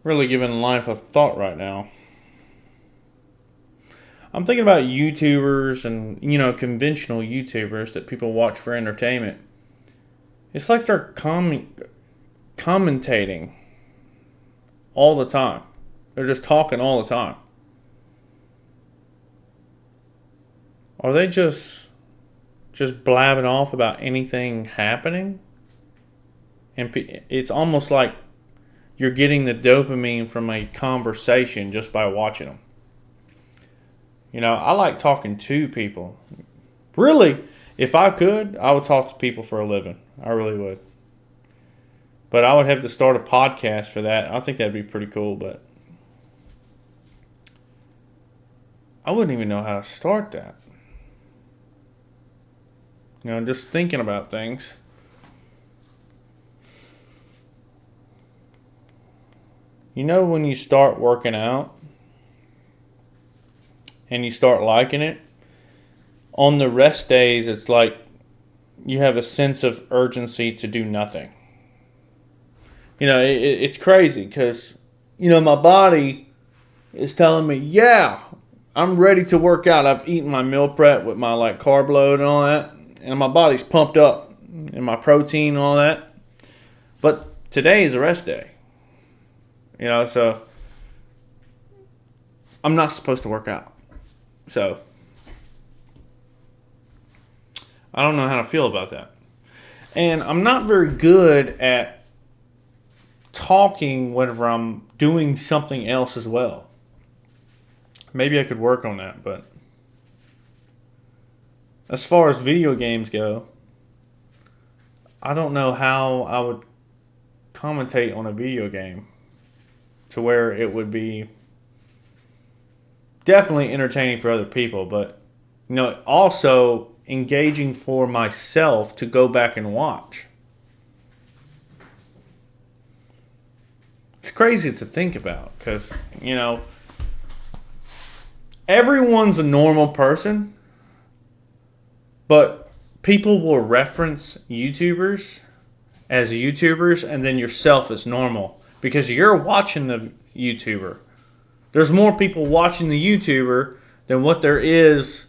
Really giving life a thought right now. I'm thinking about YouTubers and, conventional YouTubers that people watch for entertainment. It's like they're commentating all the time. They're just talking all the time. Are they just blabbing off about anything happening? And it's almost like you're getting the dopamine from a conversation just by watching them. I like talking to people. Really, if I could, I would talk to people for a living. I really would. But I would have to start a podcast for that. I think that'd be pretty cool, but I wouldn't even know how to start that. Just thinking about things. When you start working out and you start liking it, on the rest days, it's like you have a sense of urgency to do nothing. It's crazy because, my body is telling me, yeah, I'm ready to work out. I've eaten my meal prep with my carb load and all that, and my body's pumped up and my protein and all that. But today is a rest day. So I'm not supposed to work out. So I don't know how to feel about that. And I'm not very good at talking whenever I'm doing something else as well. Maybe I could work on that, but as far as video games go, I don't know how I would commentate on a video game to where it would be definitely entertaining for other people, but also engaging for myself to go back and watch. It's crazy to think about because, everyone's a normal person, but people will reference YouTubers as YouTubers and then yourself as normal because you're watching the YouTuber. There's more people watching the YouTuber than what there is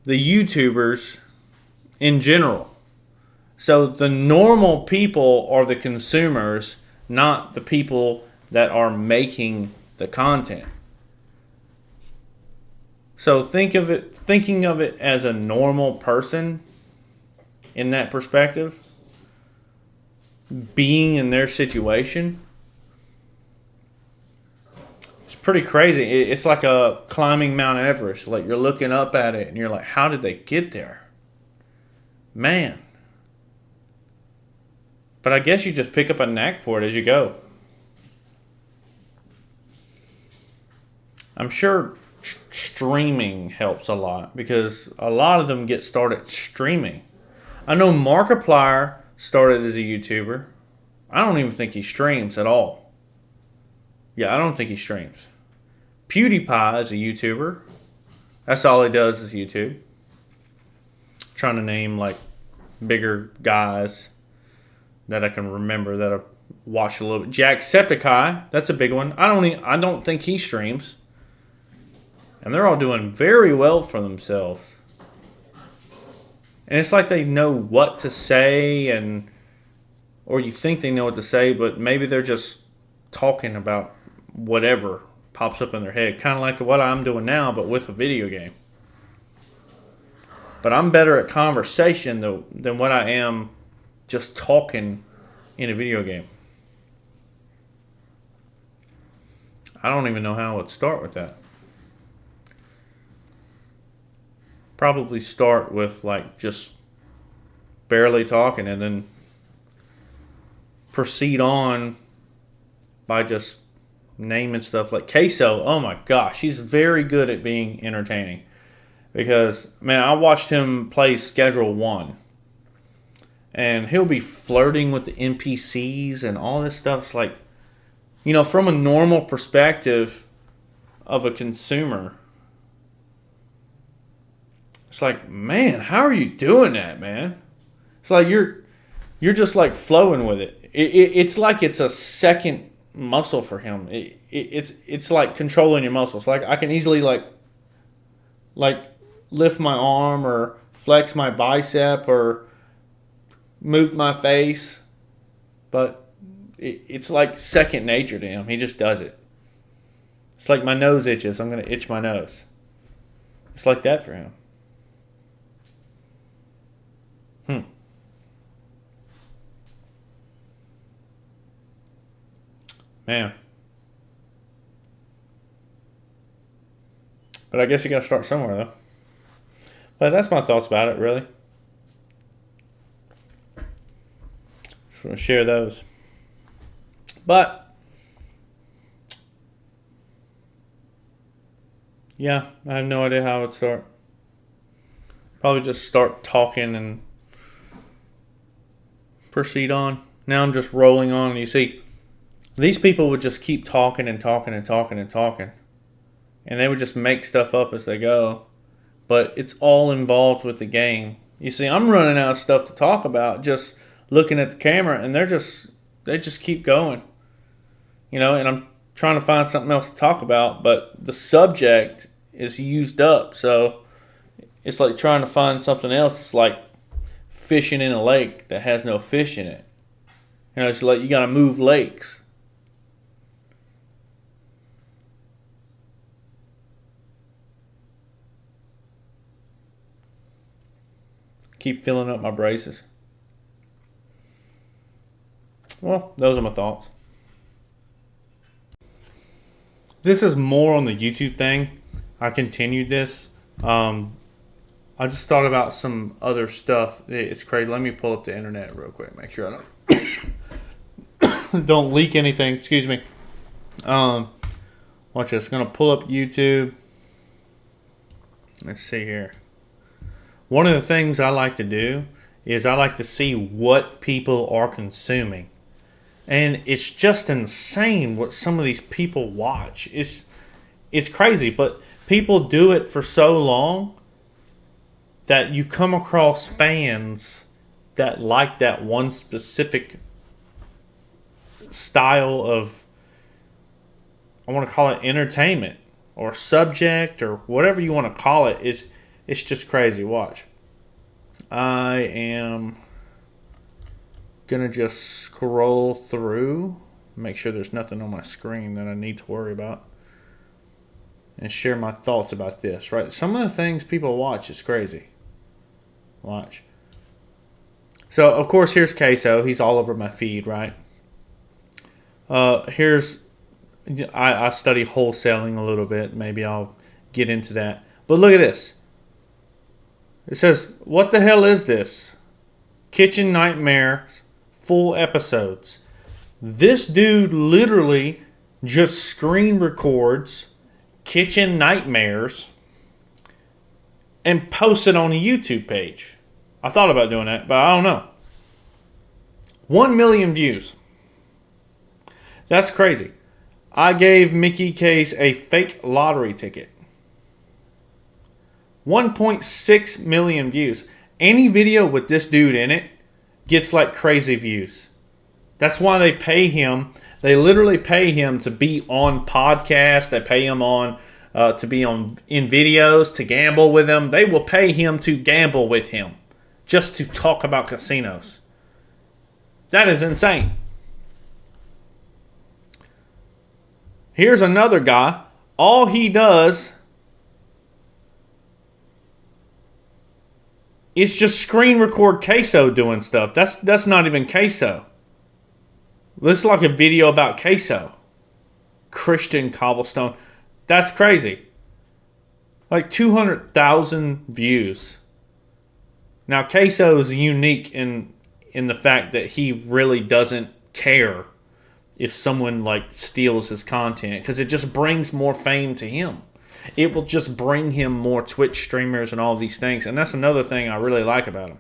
the YouTubers in general. So the normal people are the consumers, not the people that are making the content. So thinking of it as a normal person in that perspective, being in their situation, it's pretty crazy. It's like a climbing Mount Everest. Like you're looking up at it and you're like, how did they get there? Man. But I guess you just pick up a knack for it as you go. I'm sure streaming helps a lot because a lot of them get started streaming. I know Markiplier started as a YouTuber. I don't even think he streams at all. Yeah, I don't think he streams. PewDiePie is a YouTuber. That's all he does is YouTube. I'm trying to name bigger guys that I can remember that I've watched a little bit. Jacksepticeye, that's a big one. I don't think he streams. And they're all doing very well for themselves. And it's like they know what to say or you think they know what to say, but maybe they're just talking about whatever pops up in their head. Kind of like what I'm doing now, but with a video game. But I'm better at conversation than what I am just talking in a video game. I don't even know how I would start with that. Probably start with just barely talking and then proceed on by just naming stuff like Queso. Oh my gosh, he's very good at being entertaining. Because, man, I watched him play Schedule 1. And he'll be flirting with the NPCs and all this stuff. It's like, from a normal perspective of a consumer, it's like, man, how are you doing that, man? It's like you're just flowing with it. It's like it's a second muscle for him. It's like controlling your muscles. Like I can easily like lift my arm or flex my bicep or move my face, but it's like second nature to him. He just does it. It's like my nose itches. I'm gonna itch my nose. It's like that for him. Man. But I guess you got to start somewhere, though. But that's my thoughts about it, really. Just want to share those. But, yeah, I have no idea how I would start. Probably just start talking and proceed on. Now I'm just rolling on. You see, these people would just keep talking and talking and talking and talking. And they would just make stuff up as they go. But it's all involved with the game. You see, I'm running out of stuff to talk about just looking at the camera, and they just keep going. You know, and I'm trying to find something else to talk about, but the subject is used up. So it's like trying to find something else. It's like fishing in a lake that has no fish in it. You know, it's like you got to move lakes. Keep filling up my braces. Well, those are my thoughts. This is more on the YouTube thing. I continued this. I just thought about some other stuff. It's crazy. Let me pull up the internet real quick. Make sure I don't don't leak anything. Excuse me. Watch this. Gonna pull up YouTube. Let's see here. One of the things I like to do is I like to see what people are consuming. And it's just insane what some of these people watch. It's crazy, but people do it for so long that you come across fans that like that one specific style of, I want to call it entertainment or subject or whatever you want to call it. It's just crazy. Watch. I am going to just scroll through, make sure there's nothing on my screen that I need to worry about, and share my thoughts about this, right? Some of the things people watch is crazy. Watch. So, of course, here's Queso. He's all over my feed, right? Here's, I study wholesaling a little bit. Maybe I'll get into that. But look at this. It says, what the hell is this? Kitchen Nightmares, full episodes. This dude literally just screen records Kitchen Nightmares and posts it on a YouTube page. I thought about doing that, but I don't know. 1 million views. That's crazy. I gave Mickey Case a fake lottery ticket. 1.6 million views. Any video with this dude in it gets like crazy views. That's why they pay him. They literally pay him to be on podcasts. They pay him on to be in videos, to gamble with him. They will pay him to gamble with him just to talk about casinos. That is insane. Here's another guy. All he does is just screen record Queso doing stuff. That's not even Queso. This is like a video about Queso. Christian Cobblestone. That's crazy. Like 200,000 views. Now Queso is unique in the fact that he really doesn't care if someone like steals his content, because it just brings more fame to him. It will just bring him more Twitch streamers and all these things. And that's another thing I really like about him.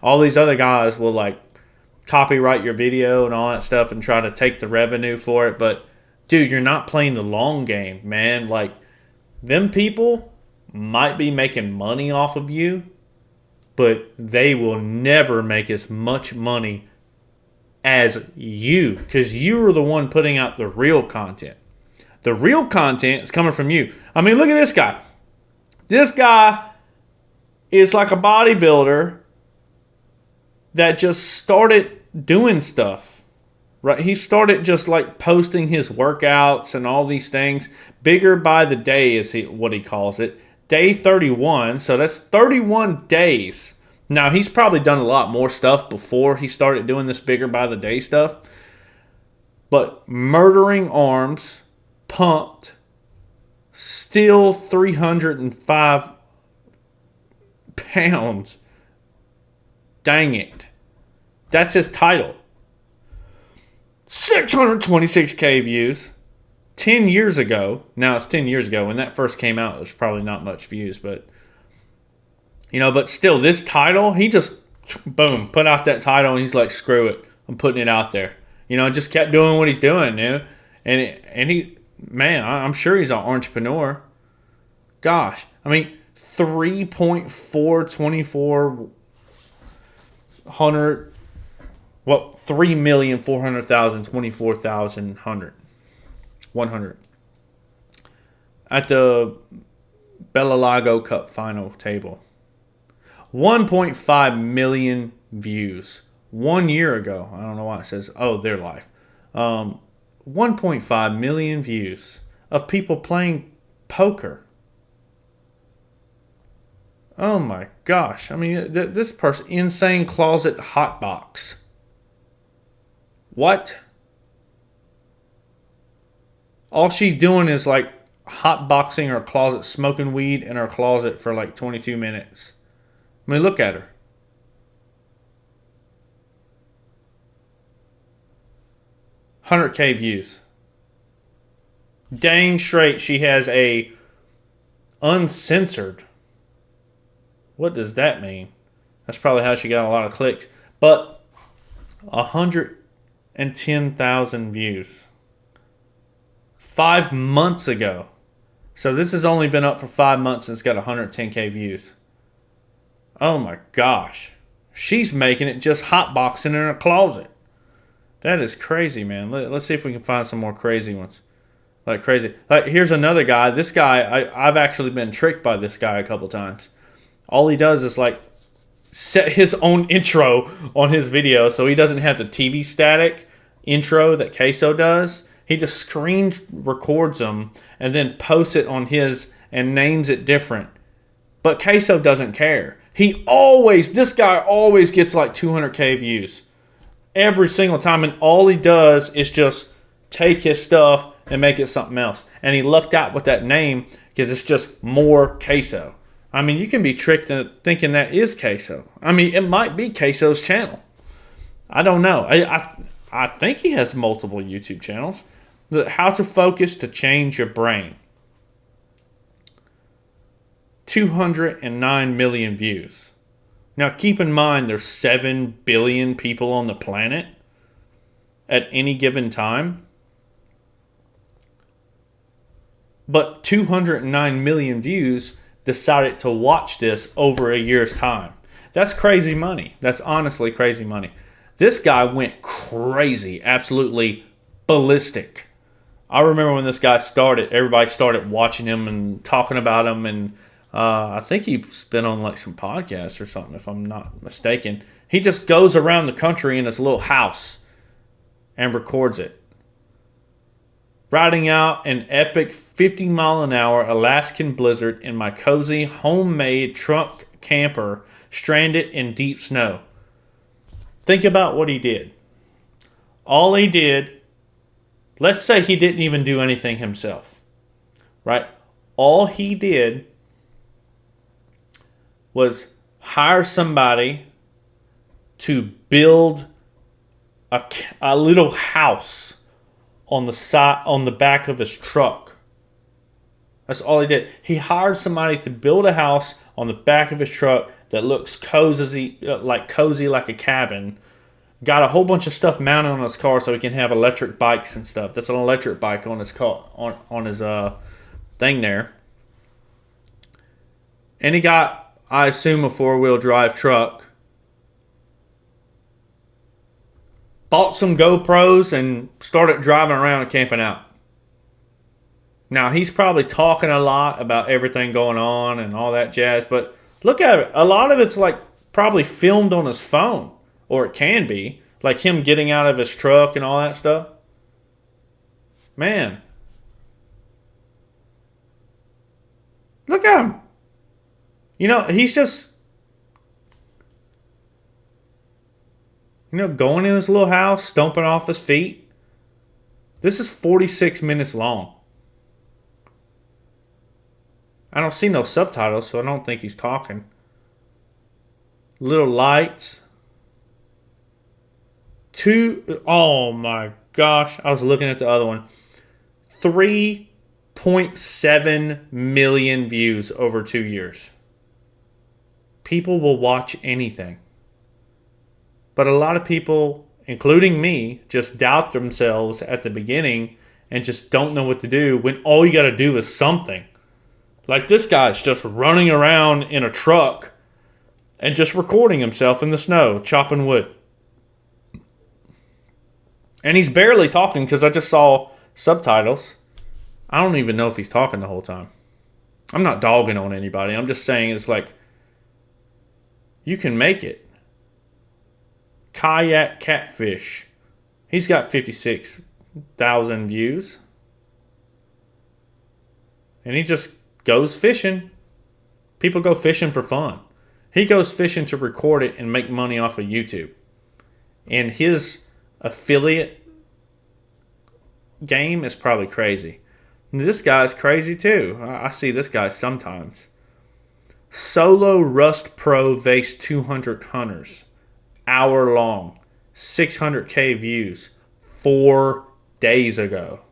All these other guys will like copyright your video and all that stuff and try to take the revenue for it. But dude, you're not playing the long game, man. Like, them people might be making money off of you, but they will never make as much money as you, because you are the one putting out the real content. The real content is coming from you. I mean, look at this guy. This guy is like a bodybuilder that just started doing stuff, right? He started just like posting his workouts and all these things. Bigger by the day is what he calls it. Day 31, so that's 31 days. Now, he's probably done a lot more stuff before he started doing this bigger by the day stuff. But murdering arms, pumped, still 305 pounds. Dang it. That's his title. 626K views. 10 years ago. Now it's 10 years ago. When that first came out, there's probably not much views. But, but still, this title, he just, boom, put out that title. And he's like, screw it. I'm putting it out there. Just kept doing what he's doing, And he, man, I'm sure he's an entrepreneur. Gosh. I mean, 3,400,000 at the Bellalago Cup final table. 1.5 million views. 1 year ago. I don't know why it says, their life. 1.5 million views of people playing poker. Oh my gosh. I mean, this person, Insane Closet Hotbox. What? All she's doing is like hotboxing her closet, smoking weed in her closet for like 22 minutes. I mean, look at her. $100K views. Dang straight she has a uncensored. What does that mean? That's probably how she got a lot of clicks. But 110,000 views. 5 months ago. So this has only been up for 5 months and it's got 110K views. Oh my gosh. She's making it just hotboxing in her closet. That is crazy, man. Let's see if we can find some more crazy ones. Like crazy. Like here's another guy. This guy, I've actually been tricked by this guy a couple times. All he does is like set his own intro on his video so he doesn't have the TV static intro that Queso does. He just screen records them and then posts it on his and names it different. But Queso doesn't care. This guy always gets like 200K views. Every single time. And all he does is just take his stuff and make it something else. And he lucked out with that name because it's just more Queso. I mean, you can be tricked into thinking that is Queso. I mean, it might be Queso's channel. I don't know. I think he has multiple YouTube channels. How to focus to change your brain. 209 million views. Now, keep in mind there's 7 billion people on the planet at any given time. But 209 million views decided to watch this over a year's time. That's crazy money. That's honestly crazy money. This guy went crazy, absolutely ballistic. I remember when this guy started, everybody started watching him and talking about him, and I think he's been on like some podcasts or something, if I'm not mistaken. He just goes around the country in his little house and records it. Riding out an epic 50-mile-an-hour Alaskan blizzard in my cozy homemade truck camper stranded in deep snow. Think about what he did. All he did, let's say he didn't even do anything himself, right? All he did was hire somebody to build a little house on the back of his truck. That's all he did. He hired somebody to build a house on the back of his truck that looks cozy like a cabin. Got a whole bunch of stuff mounted on his car so he can have electric bikes and stuff. That's an electric bike on his car, on his thing there. And he got, I assume, a 4-wheel drive truck. bought some GoPros and started driving around and camping out. Now, he's probably talking a lot about everything going on and all that jazz, but look at it. A lot of it's like probably filmed on his phone, or it can be, like him getting out of his truck and all that stuff. Man. Look at him. You know, he's just, going in his little house, stomping off his feet. This is 46 minutes long. I don't see no subtitles, so I don't think he's talking. Little lights. Oh my gosh. I was looking at the other one. 3.7 million views over 2 years. People will watch anything. But a lot of people, including me, just doubt themselves at the beginning and just don't know what to do when all you got to do is something. Like this guy's just running around in a truck and just recording himself in the snow, chopping wood. And he's barely talking because I just saw subtitles. I don't even know if he's talking the whole time. I'm not dogging on anybody. I'm just saying it's like, you can make it. Kayak Catfish. He's got 56,000 views. And he just goes fishing. People go fishing for fun. He goes fishing to record it and make money off of YouTube. And his affiliate game is probably crazy. And this guy's crazy too. I see this guy sometimes. Solo Rust Pro Vase 200 Hunters. Hour long. 600K views. 4 days ago.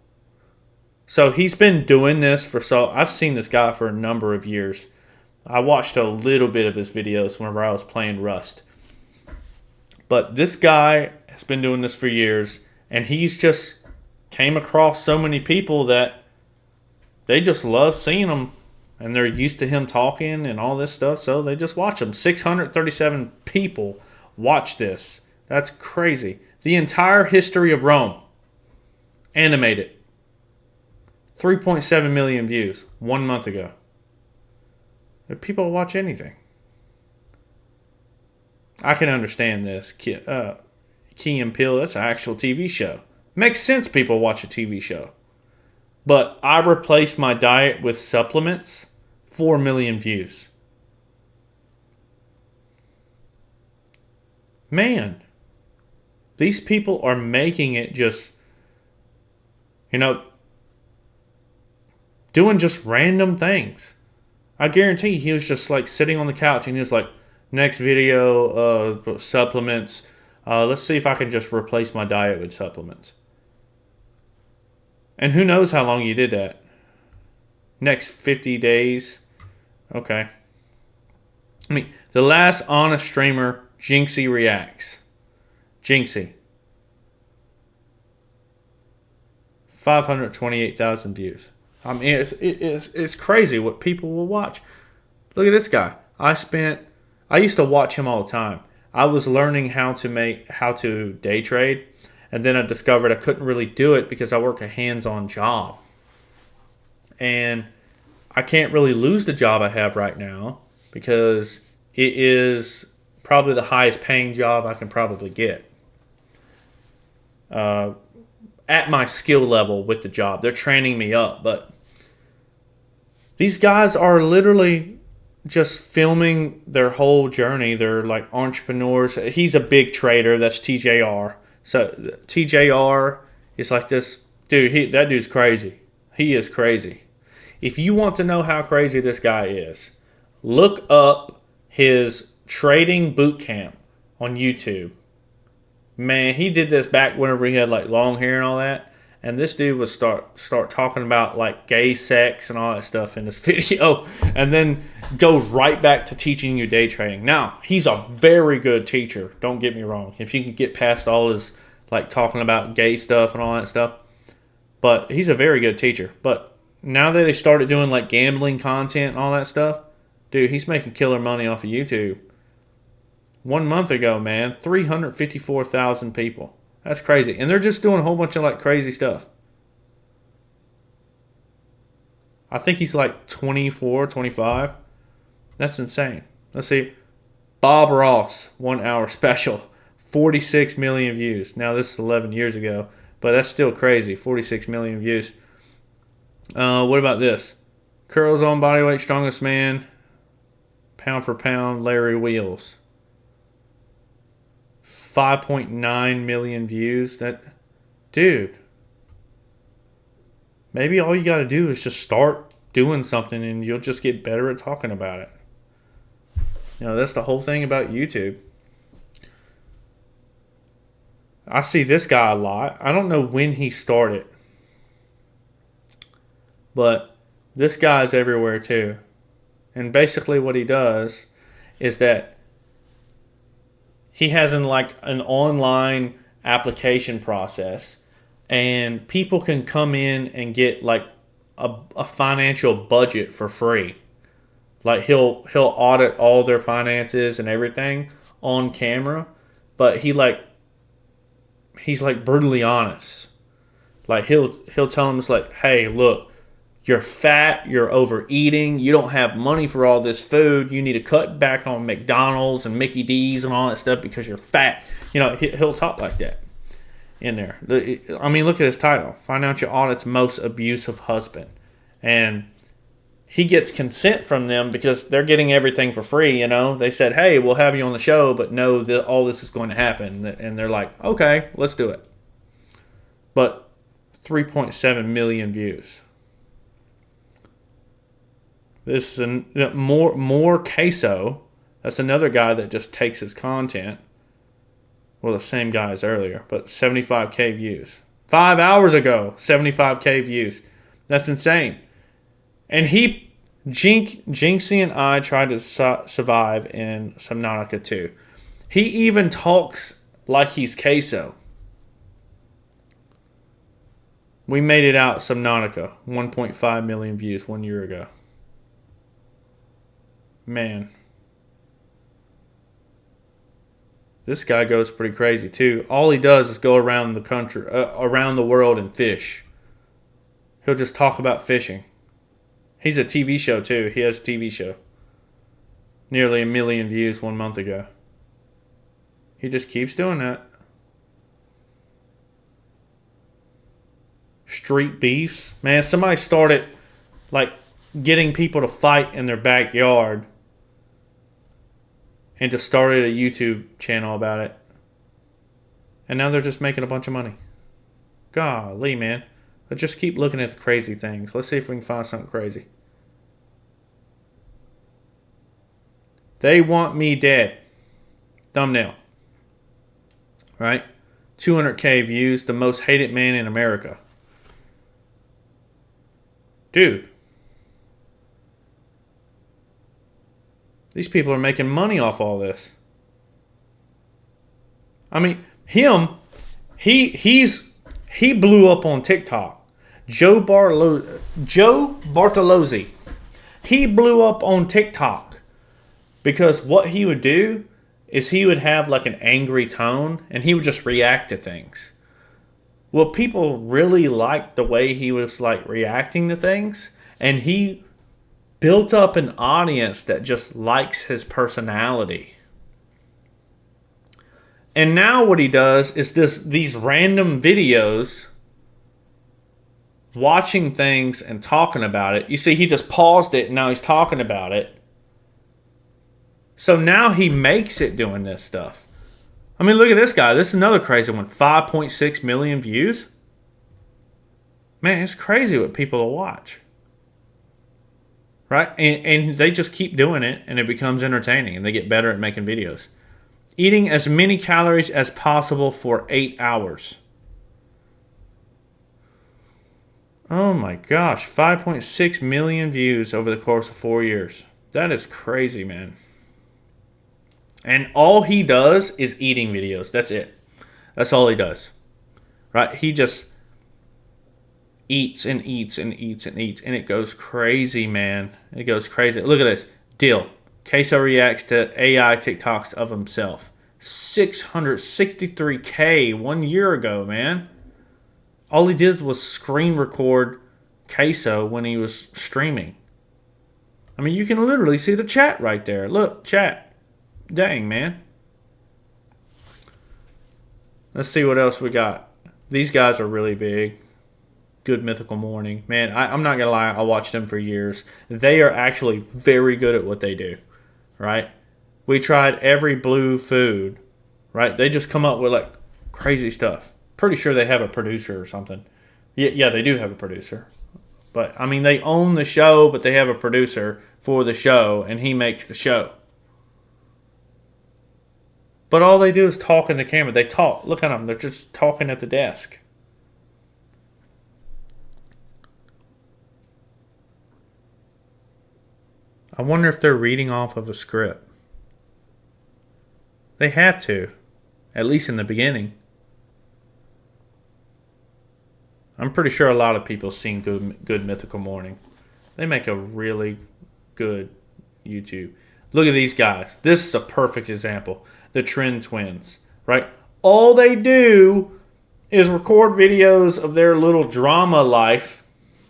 So he's been doing this I've seen this guy for a number of years. I watched a little bit of his videos whenever I was playing Rust. But this guy has been doing this for years, and he's just came across so many people that they just love seeing him, and they're used to him talking and all this stuff, so they just watch him. 637 people watch this. That's crazy. The entire history of Rome. Animated. 3.7 million views 1 month ago. People watch anything. I can understand this. Key and Peele, that's an actual TV show. Makes sense people watch a TV show. But I replaced my diet with supplements. 4 million views. Man. These people are making it just, doing just random things. I guarantee he was just like sitting on the couch and he was like, next video, supplements. Let's see if I can just replace my diet with supplements. And who knows how long you did that. Next 50 days. Okay. The last honest streamer, Jinxie Reacts. Jinxie. 528,000 views. It's crazy what people will watch. Look at this guy. I used to watch him all the time. I was learning how to day trade, and then I discovered I couldn't really do it because I work a hands-on job. And I can't really lose the job I have right now because it is probably the highest paying job I can probably get. At my skill level with the job. They're training me up, but these guys are literally just filming their whole journey. They're like entrepreneurs. He's a big trader. That's TJR. So TJR is like this dude. That dude's crazy. He is crazy. If you want to know how crazy this guy is, look up his trading boot camp on YouTube. Man, he did this back whenever he had like long hair and all that. And this dude would start talking about like gay sex and all that stuff in this video, and then go right back to teaching you day trading. Now, he's a very good teacher. Don't get me wrong. If you can get past all his like talking about gay stuff and all that stuff, but he's a very good teacher. But now that he started doing like gambling content and all that stuff, dude, he's making killer money off of YouTube. 1 month ago, man, 354,000 people. That's crazy. And they're just doing a whole bunch of like crazy stuff. I think he's like 24, 25. That's insane. Let's see. Bob Ross, 1 hour special. 46 million views. Now, this is 11 years ago, but that's still crazy. 46 million views. What about this? Curls on Bodyweight Strongest Man. Pound for pound, Larry Wheels. 5.9 million views. Dude. Maybe all you got to do is just start doing something and you'll just get better at talking about it. That's the whole thing about YouTube. I see this guy a lot. I don't know when he started, but this guy's everywhere too. And basically what he does is that he has an online application process, and people can come in and get like a financial budget for free. Like he'll audit all their finances and everything on camera, but he's like brutally honest. Like he'll tell them, it's like, hey, look, you're fat, you're overeating, you don't have money for all this food, you need to cut back on McDonald's and Mickey D's and all that stuff because you're fat. He'll talk like that in there. I mean, look at his title, Financial Audit's Most Abusive Husband. And he gets consent from them because they're getting everything for free. They said, hey, we'll have you on the show, but no, all this is going to happen. And they're like, okay, let's do it. But 3.7 million views. This is more Queso. That's another guy that just takes his content. Well, the same guy as earlier, but 75K views. 5 hours ago, 75K views. That's insane. And Jinxie and I tried to survive in Subnautica 2. He even talks like he's Queso. We made it out Subnautica. 1.5 million views 1 year ago. Man. This guy goes pretty crazy too. All he does is go around the country, around the world and fish. He'll just talk about fishing. He's a TV show too. He has a TV show. Nearly 1 million views 1 month ago. He just keeps doing that. Street beefs. Man, somebody started like getting people to fight in their backyard and just started a YouTube channel about it. And now they're just making a bunch of money. Golly, man. But just keep looking at the crazy things. Let's see if we can find something crazy. They want me dead. Thumbnail. Right? 200K views. The most hated man in America. Dude. These people are making money off all this. I mean, he blew up on TikTok. Joe Bartolozzi. He blew up on TikTok because what he would do is he would have like an angry tone and he would just react to things. Well, people really liked the way he was like reacting to things, and he built up an audience that just likes his personality. And now what he does is these random videos, watching things and talking about it. You see, he just paused it and now he's talking about it. So now he makes it doing this stuff. I mean, look at this guy. This is another crazy one. 5.6 million views. Man, it's crazy what people will watch. Right? And they just keep doing it and it becomes entertaining and they get better at making videos. Eating as many calories as possible for 8 hours. Oh my gosh. 5.6 million views over the course of 4 years. That is crazy, man. And all he does is eating videos. That's it. That's all he does. Right? He just eats and eats and eats and eats. And it goes crazy, man. It goes crazy. Look at this. Deal. Queso reacts to AI TikToks of himself. 663K 1 year ago, man. All he did was screen record Queso when he was streaming. I mean, you can literally see the chat right there. Look, chat. Dang, man. Let's see what else we got. These guys are really big. Good Mythical Morning. Man, I'm not going to lie. I watched them for years. They are actually very good at what they do, right? We tried every blue food, right? They just come up with like crazy stuff. Pretty sure they have a producer or something. Yeah, they do have a producer. But, I mean, they own the show, but they have a producer for the show, and he makes the show. But all they do is talk in the camera. They talk. Look at them. They're just talking at the desk. I wonder if they're reading off of a script. They have to, at least in the beginning. I'm pretty sure a lot of people have seen Good Mythical Morning. They make a really good YouTube. Look at these guys. This is a perfect example. The Trend Twins, right? All they do is record videos of their little drama life.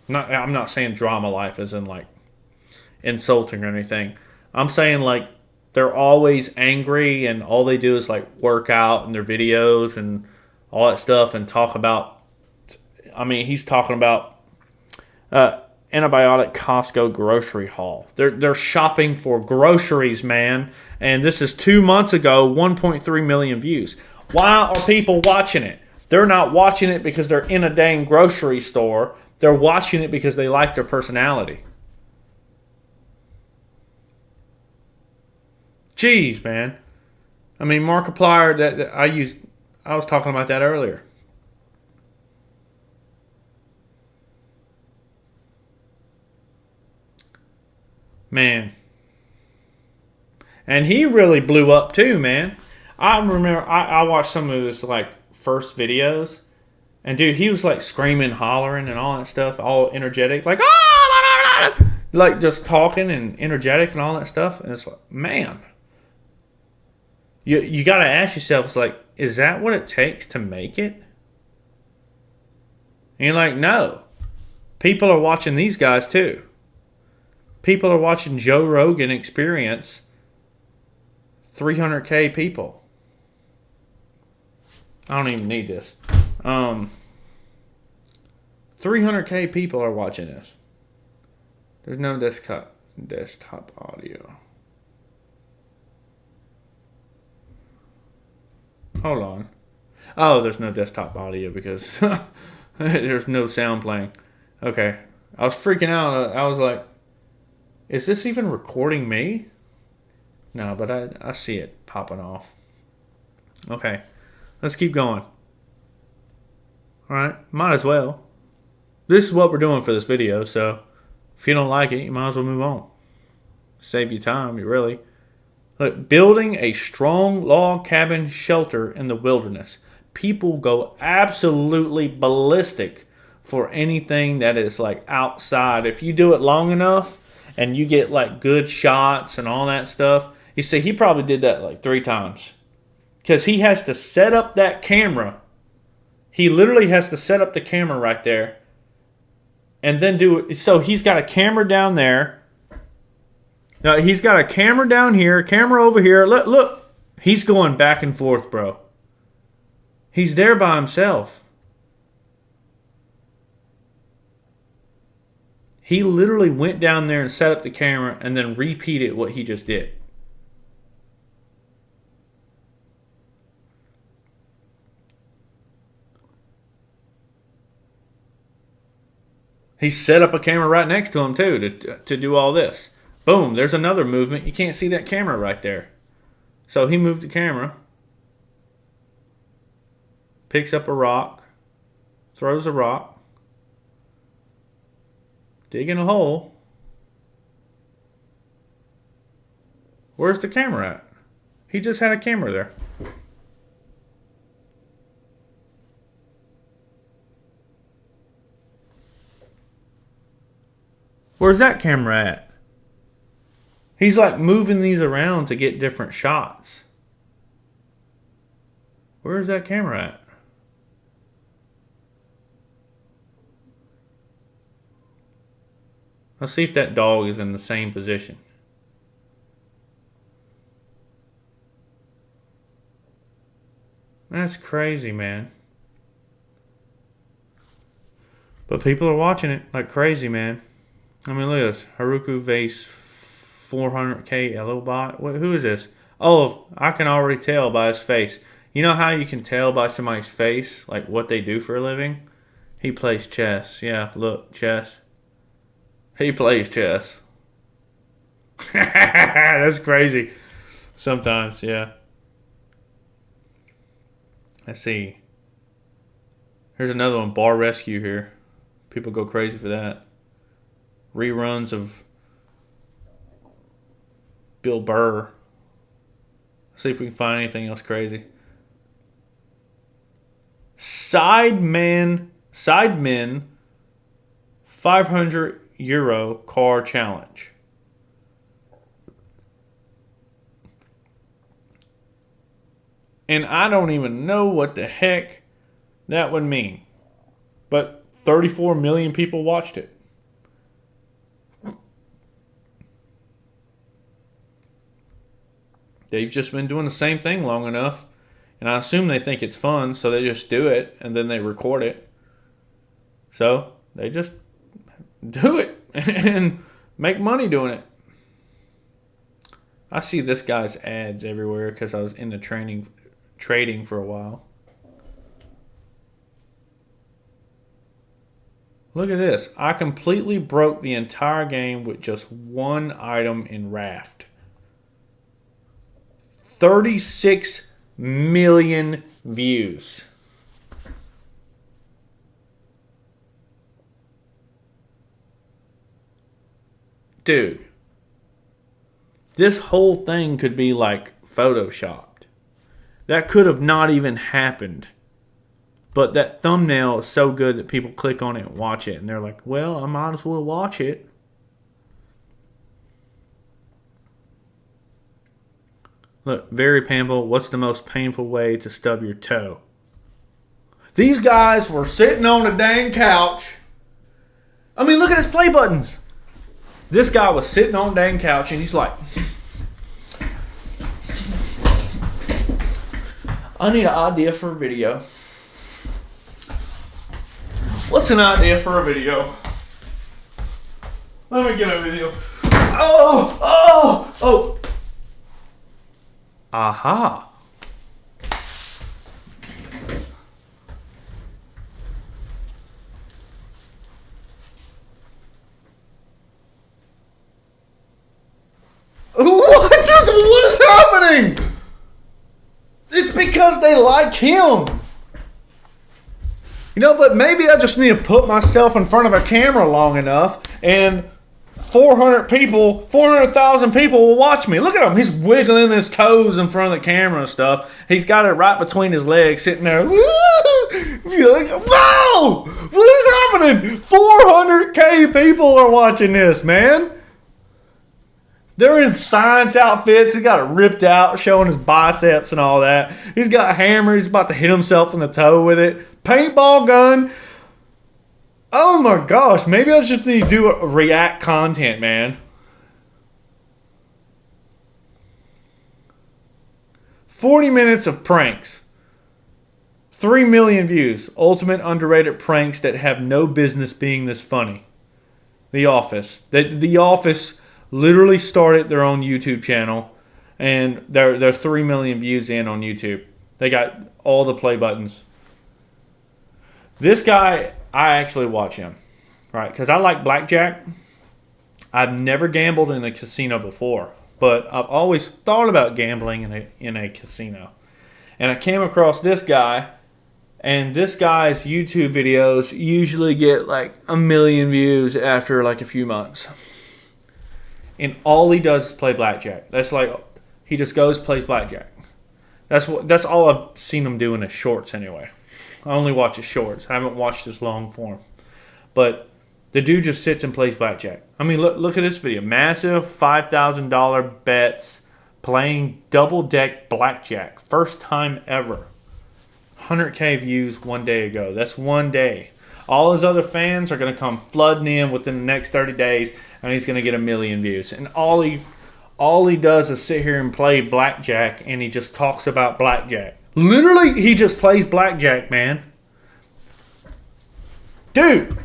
I'm not saying drama life as in like insulting or anything. I'm saying like they're always angry and all they do is like work out in their videos and all that stuff and talk about. I mean, he's talking about antibiotic Costco grocery haul. They're shopping for groceries, man. And this is 2 months ago, 1.3 million views. Why are people watching it? They're not watching it because they're in a dang grocery store. They're watching it because they like their personality. Jeez, man. I mean, Markiplier that I used, I was talking about that earlier. Man. And he really blew up too, man. I remember I watched some of his like first videos, and dude, he was like screaming, hollering, and all that stuff, all energetic, like like just talking and energetic and all that stuff. And it's like, man, you got to ask yourself, it's like, is that what it takes to make it? And you're like, no. People are watching these guys too. People are watching Joe Rogan Experience 300K people. I don't even need this. 300K people are watching this. There's no desktop audio. Hold on. Oh, there's no desktop audio because there's no sound playing. Okay. I was freaking out. I was like, is this even recording me? No, but I see it popping off. Okay. Let's keep going. Alright, might as well. This is what we're doing for this video, so if you don't like it, you might as well move on. Save you time, you really. Look, building a strong log cabin shelter in the wilderness. People go absolutely ballistic for anything that is like outside. If you do it long enough and you get like good shots and all that stuff, you see, he probably did that like 3 times. Because he has to set up that camera. He literally has to set up the camera right there. And then do it. So he's got a camera down there. Now he's got a camera down here, camera over here. Look. He's going back and forth, bro. He's there by himself. He literally went down there and set up the camera and then repeated what he just did. He set up a camera right next to him, too, to do all this. Boom, there's another movement. You can't see that camera right there. So he moved the camera. Picks up a rock. Throws a rock. Digging a hole. Where's the camera at? He just had a camera there. Where's that camera at? He's like moving these around to get different shots. Where's that camera at? Let's see if that dog is in the same position. That's crazy, man. But people are watching it like crazy, man. I mean, look at this. Heroku Vase 400K Elobot. Who is this? Oh, I can already tell by his face. You know how you can tell by somebody's face, like what they do for a living? He plays chess. Yeah, look, chess. He plays chess. That's crazy. Sometimes, yeah. Let's see. Here's another one, Bar Rescue here. People go crazy for that. Reruns of Bill Burr. See if we can find anything else crazy. Sidemen 500 euro car challenge. And I don't even know what the heck that would mean. But 34 million people watched it. They've just been doing the same thing long enough. And I assume they think it's fun, so they just do it and then they record it. So they just do it and make money doing it. I see this guy's ads everywhere because I was into trading for a while. Look at this. I completely broke the entire game with just one item in Raft. 36 million views. Dude, this whole thing could be like photoshopped. That could have not even happened. But that thumbnail is so good that people click on it and watch it. And they're like, well, I might as well watch it. Look, very painful. What's the most painful way to stub your toe? These guys were sitting on a dang couch. I mean, look at his play buttons. This guy was sitting on a dang couch and he's like, I need an idea for a video. What's an idea for a video? Let me get a video. Oh. Aha. What is happening? It's because they like him. You know, but maybe I just need to put myself in front of a camera long enough and 400,000 people will watch me. Look at him. He's wiggling his toes in front of the camera and stuff. He's got it right between his legs sitting there. Whoa! What is happening? 400K people are watching this, man. They're in science outfits. He got it ripped out, showing his biceps and all that. He's got a hammer. He's about to hit himself in the toe with it. Paintball gun. Oh my gosh. Maybe I just need to do a react content, man. 40 minutes of pranks. 3 million views. Ultimate underrated pranks that have no business being this funny. The Office. The Office literally started their own YouTube channel, and they're 3 million views in on YouTube. They got all the play buttons. This guy, I actually watch him, right? Because I like blackjack. I've never gambled in a casino before, but I've always thought about gambling in a casino. And I came across this guy, and this guy's YouTube videos usually get like 1 million views after like a few months. And all he does is play blackjack. That's like, he just goes, plays blackjack. That's all I've seen him do in his shorts anyway. I only watch his shorts. I haven't watched his long form. But the dude just sits and plays blackjack. I mean, look at this video. Massive $5,000 bets playing double deck blackjack. First time ever. 100K views one day ago. That's one day. All his other fans are going to come flooding in within the next 30 days, and he's going to get 1 million views. And all he does is sit here and play blackjack, and he just talks about blackjack. Literally, he just plays blackjack, man. Dude.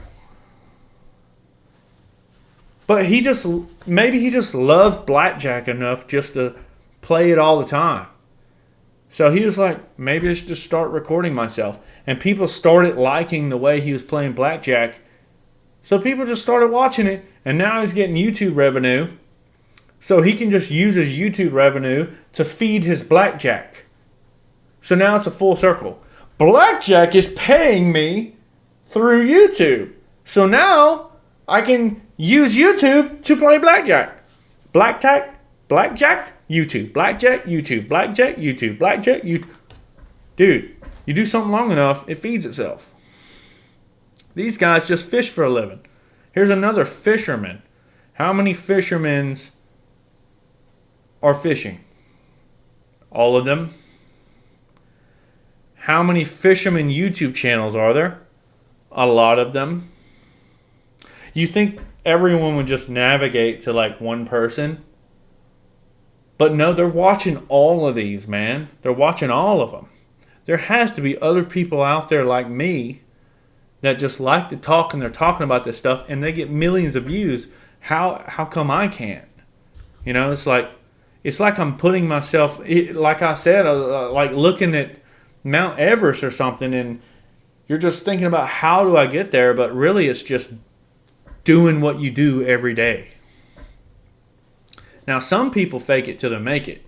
But maybe he just loves blackjack enough just to play it all the time. So he was like, maybe I should just start recording myself. And people started liking the way he was playing blackjack. So people just started watching it. And now he's getting YouTube revenue. So he can just use his YouTube revenue to feed his blackjack. So now it's a full circle. Blackjack is paying me through YouTube. So now I can use YouTube to play blackjack. Blackjack, YouTube. Blackjack, YouTube. Blackjack, YouTube. Blackjack, YouTube. Dude, you do something long enough, it feeds itself. These guys just fish for a living. Here's another fisherman. How many fishermen are fishing? All of them. How many fisherman YouTube channels are there? A lot of them. You think everyone would just navigate to like one person? But no, they're watching all of these, man. They're watching all of them. There has to be other people out there like me that just like to talk, and they're talking about this stuff and they get millions of views. How come I can't? You know, it's like I'm putting myself, like I said, like looking at Mount Everest or something, and you're just thinking about how do I get there, but really it's just doing what you do every day. Now, some people fake it till they make it.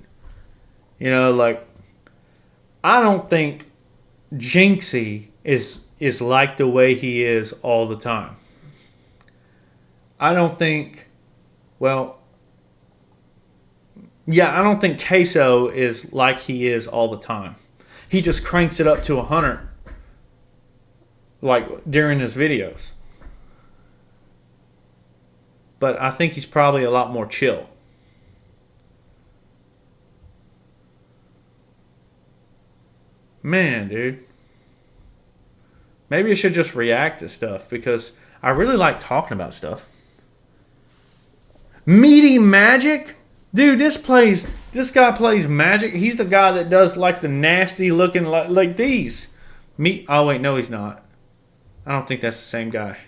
You know, like, I don't think Jinxie is like the way he is all the time. I don't think, I don't think Queso is like he is all the time. He just cranks it up to 100, like, during his videos. But I think he's probably a lot more chill. Man, dude. Maybe I should just react to stuff because I really like talking about stuff. Meaty Magic? Dude, this guy plays Magic. He's the guy that does like the nasty looking like these. Oh wait, no he's not. I don't think that's the same guy.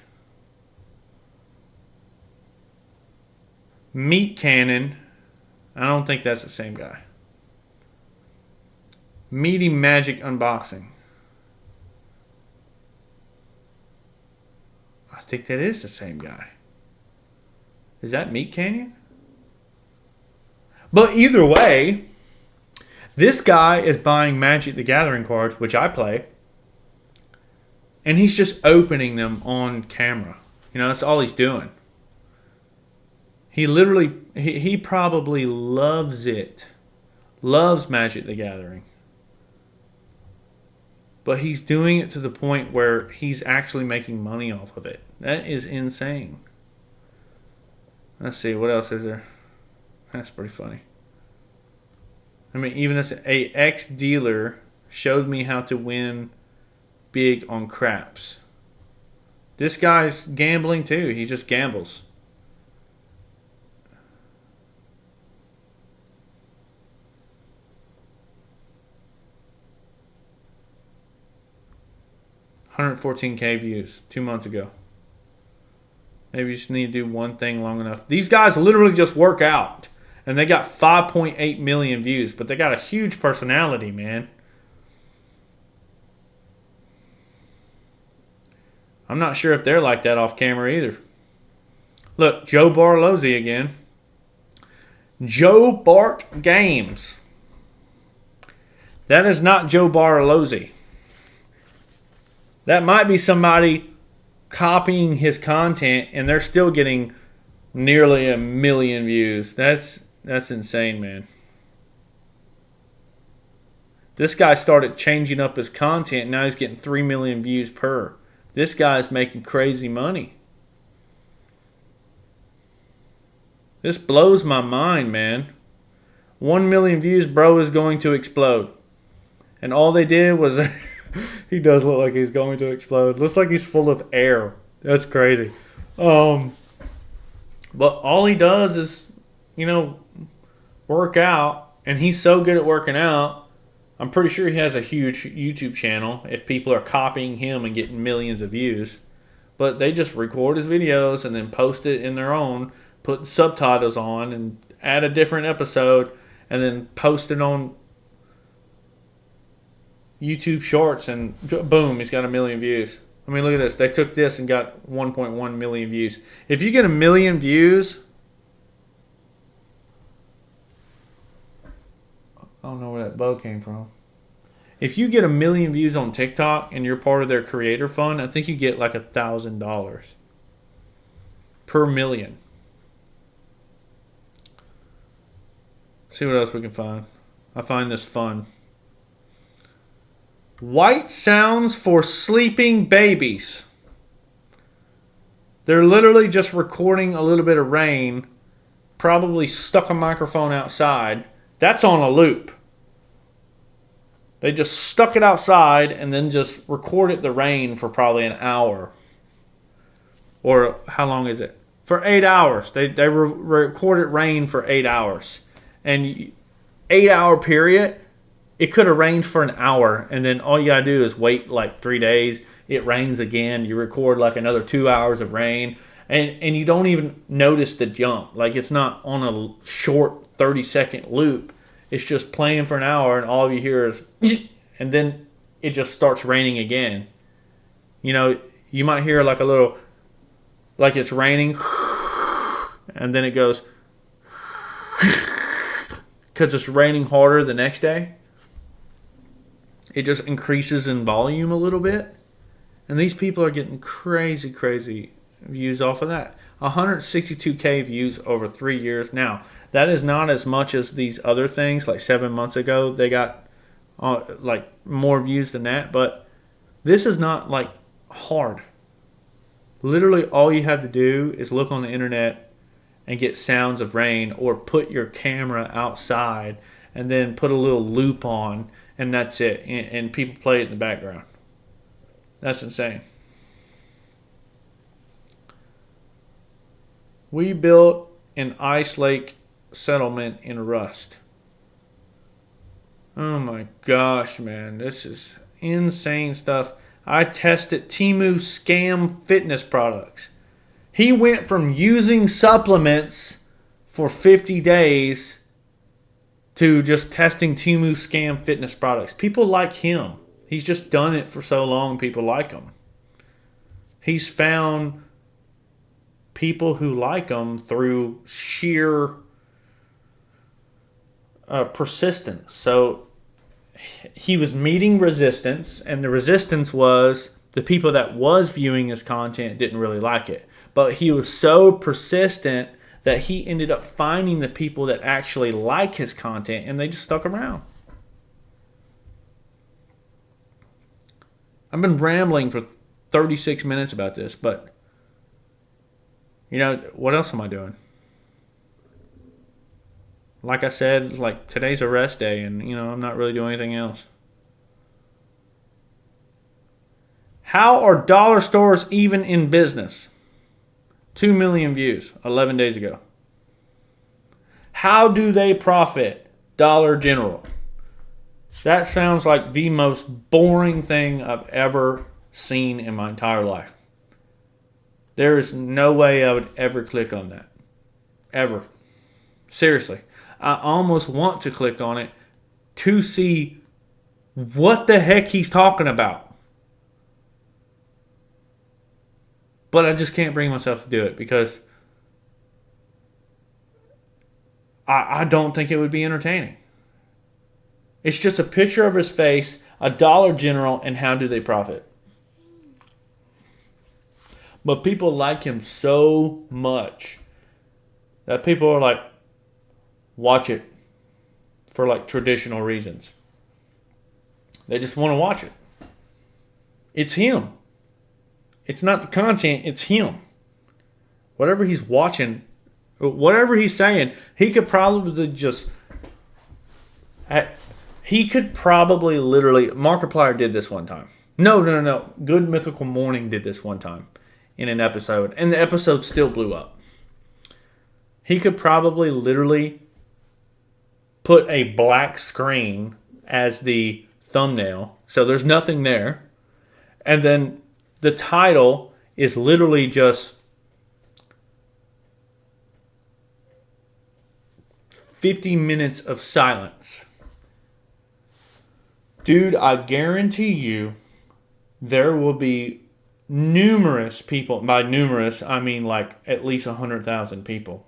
Meat Cannon. I don't think that's the same guy. Meaty Magic Unboxing. I think that is the same guy. Is that Meat Canyon? But either way, this guy is buying Magic the Gathering cards, which I play, and he's just opening them on camera. You know, that's all he's doing. He literally, he probably loves it. Loves Magic the Gathering. But he's doing it to the point where he's actually making money off of it. That is insane. Let's see, what else is there? That's pretty funny. I mean, even as a ex-dealer showed me how to win big on craps. This guy's gambling too. He just gambles. $114K views 2 months ago. Maybe you just need to do one thing long enough. These guys literally just work out. And they got 5.8 million views. But they got a huge personality, man. I'm not sure if they're like that off camera either. Look, Joe Barlozzi again. Joe Bart Games. That is not Joe Barlozzi. That might be somebody copying his content and they're still getting nearly 1 million views. That's insane, man. This guy started changing up his content and now he's getting 3 million views per. This guy's making crazy money. This blows my mind, man. 1 million views, bro, is going to explode. And all they did was He does look like he's going to explode. Looks like he's full of air. That's crazy. But all he does is, you know, work out, and he's so good at working out. I'm pretty sure he has a huge YouTube channel if people are copying him and getting millions of views. But they just record his videos and then post it in their own, put subtitles on and add a different episode and then post it on YouTube Shorts, and boom, he's got 1 million views. I mean, look at this. They took this and got 1.1 million views. If you get 1 million views, I don't know where that bug came from. If you get 1 million views on TikTok and you're part of their creator fund, I think you get like $1,000 per million. See what else we can find. I find this fun. White sounds for sleeping babies. They're literally just recording a little bit of rain, probably stuck a microphone outside. That's on a loop. They just stuck it outside and then just recorded the rain for probably an hour. Or how long is it? For 8 hours. They recorded rain for 8 hours. And 8 hour period, it could have rained for an hour, and then all you gotta do is wait like 3 days. It rains again. You record like another 2 hours of rain, and you don't even notice the jump. Like, it's not on a short 30-second loop. It's just playing for an hour, and all you hear is, and then it just starts raining again. You know, you might hear like a little, like it's raining, and then it goes, because it's raining harder the next day. It just increases in volume a little bit. And these people are getting crazy, crazy views off of that. 162K views over 3 years. Now, that is not as much as these other things. Like 7 months ago, they got like more views than that. But this is not like hard. Literally, all you have to do is look on the internet and get sounds of rain, or put your camera outside and then put a little loop on, and that's it. And people play it in the background. That's insane. We built an ice lake settlement in Rust. Oh my gosh, man. This is insane stuff. I tested Temu scam fitness products. He went from using supplements for 50 days to just testing Temu scam fitness products. People like him. He's just done it for so long, people like him. He's found people who like him through sheer persistence. So he was meeting resistance, and the resistance was the people that was viewing his content didn't really like it. But he was so persistent that he ended up finding the people that actually like his content, and they just stuck around. I've been rambling for 36 minutes about this, but you know, what else am I doing? Like I said, like today's a rest day, and you know, I'm not really doing anything else. How are dollar stores even in business? 2 million views 11 days ago. How do they profit? Dollar General. That sounds like the most boring thing I've ever seen in my entire life. There is no way I would ever click on that. Ever. Seriously. I almost want to click on it to see what the heck he's talking about. But I just can't bring myself to do it because I don't think it would be entertaining. It's just a picture of his face, a Dollar General, and how do they profit. But people like him so much that people are like, watch it for like traditional reasons. They just want to watch it. It's him. It's not the content, it's him. Whatever he's watching, whatever he's saying, he could probably just... He could probably literally. Markiplier did this one time. No. Good Mythical Morning did this one time in an episode, and the episode still blew up. He could probably literally put a black screen as the thumbnail, so there's nothing there, and then the title is literally just 50 minutes of silence. Dude, I guarantee you there will be numerous people. By numerous, I mean like at least 100,000 people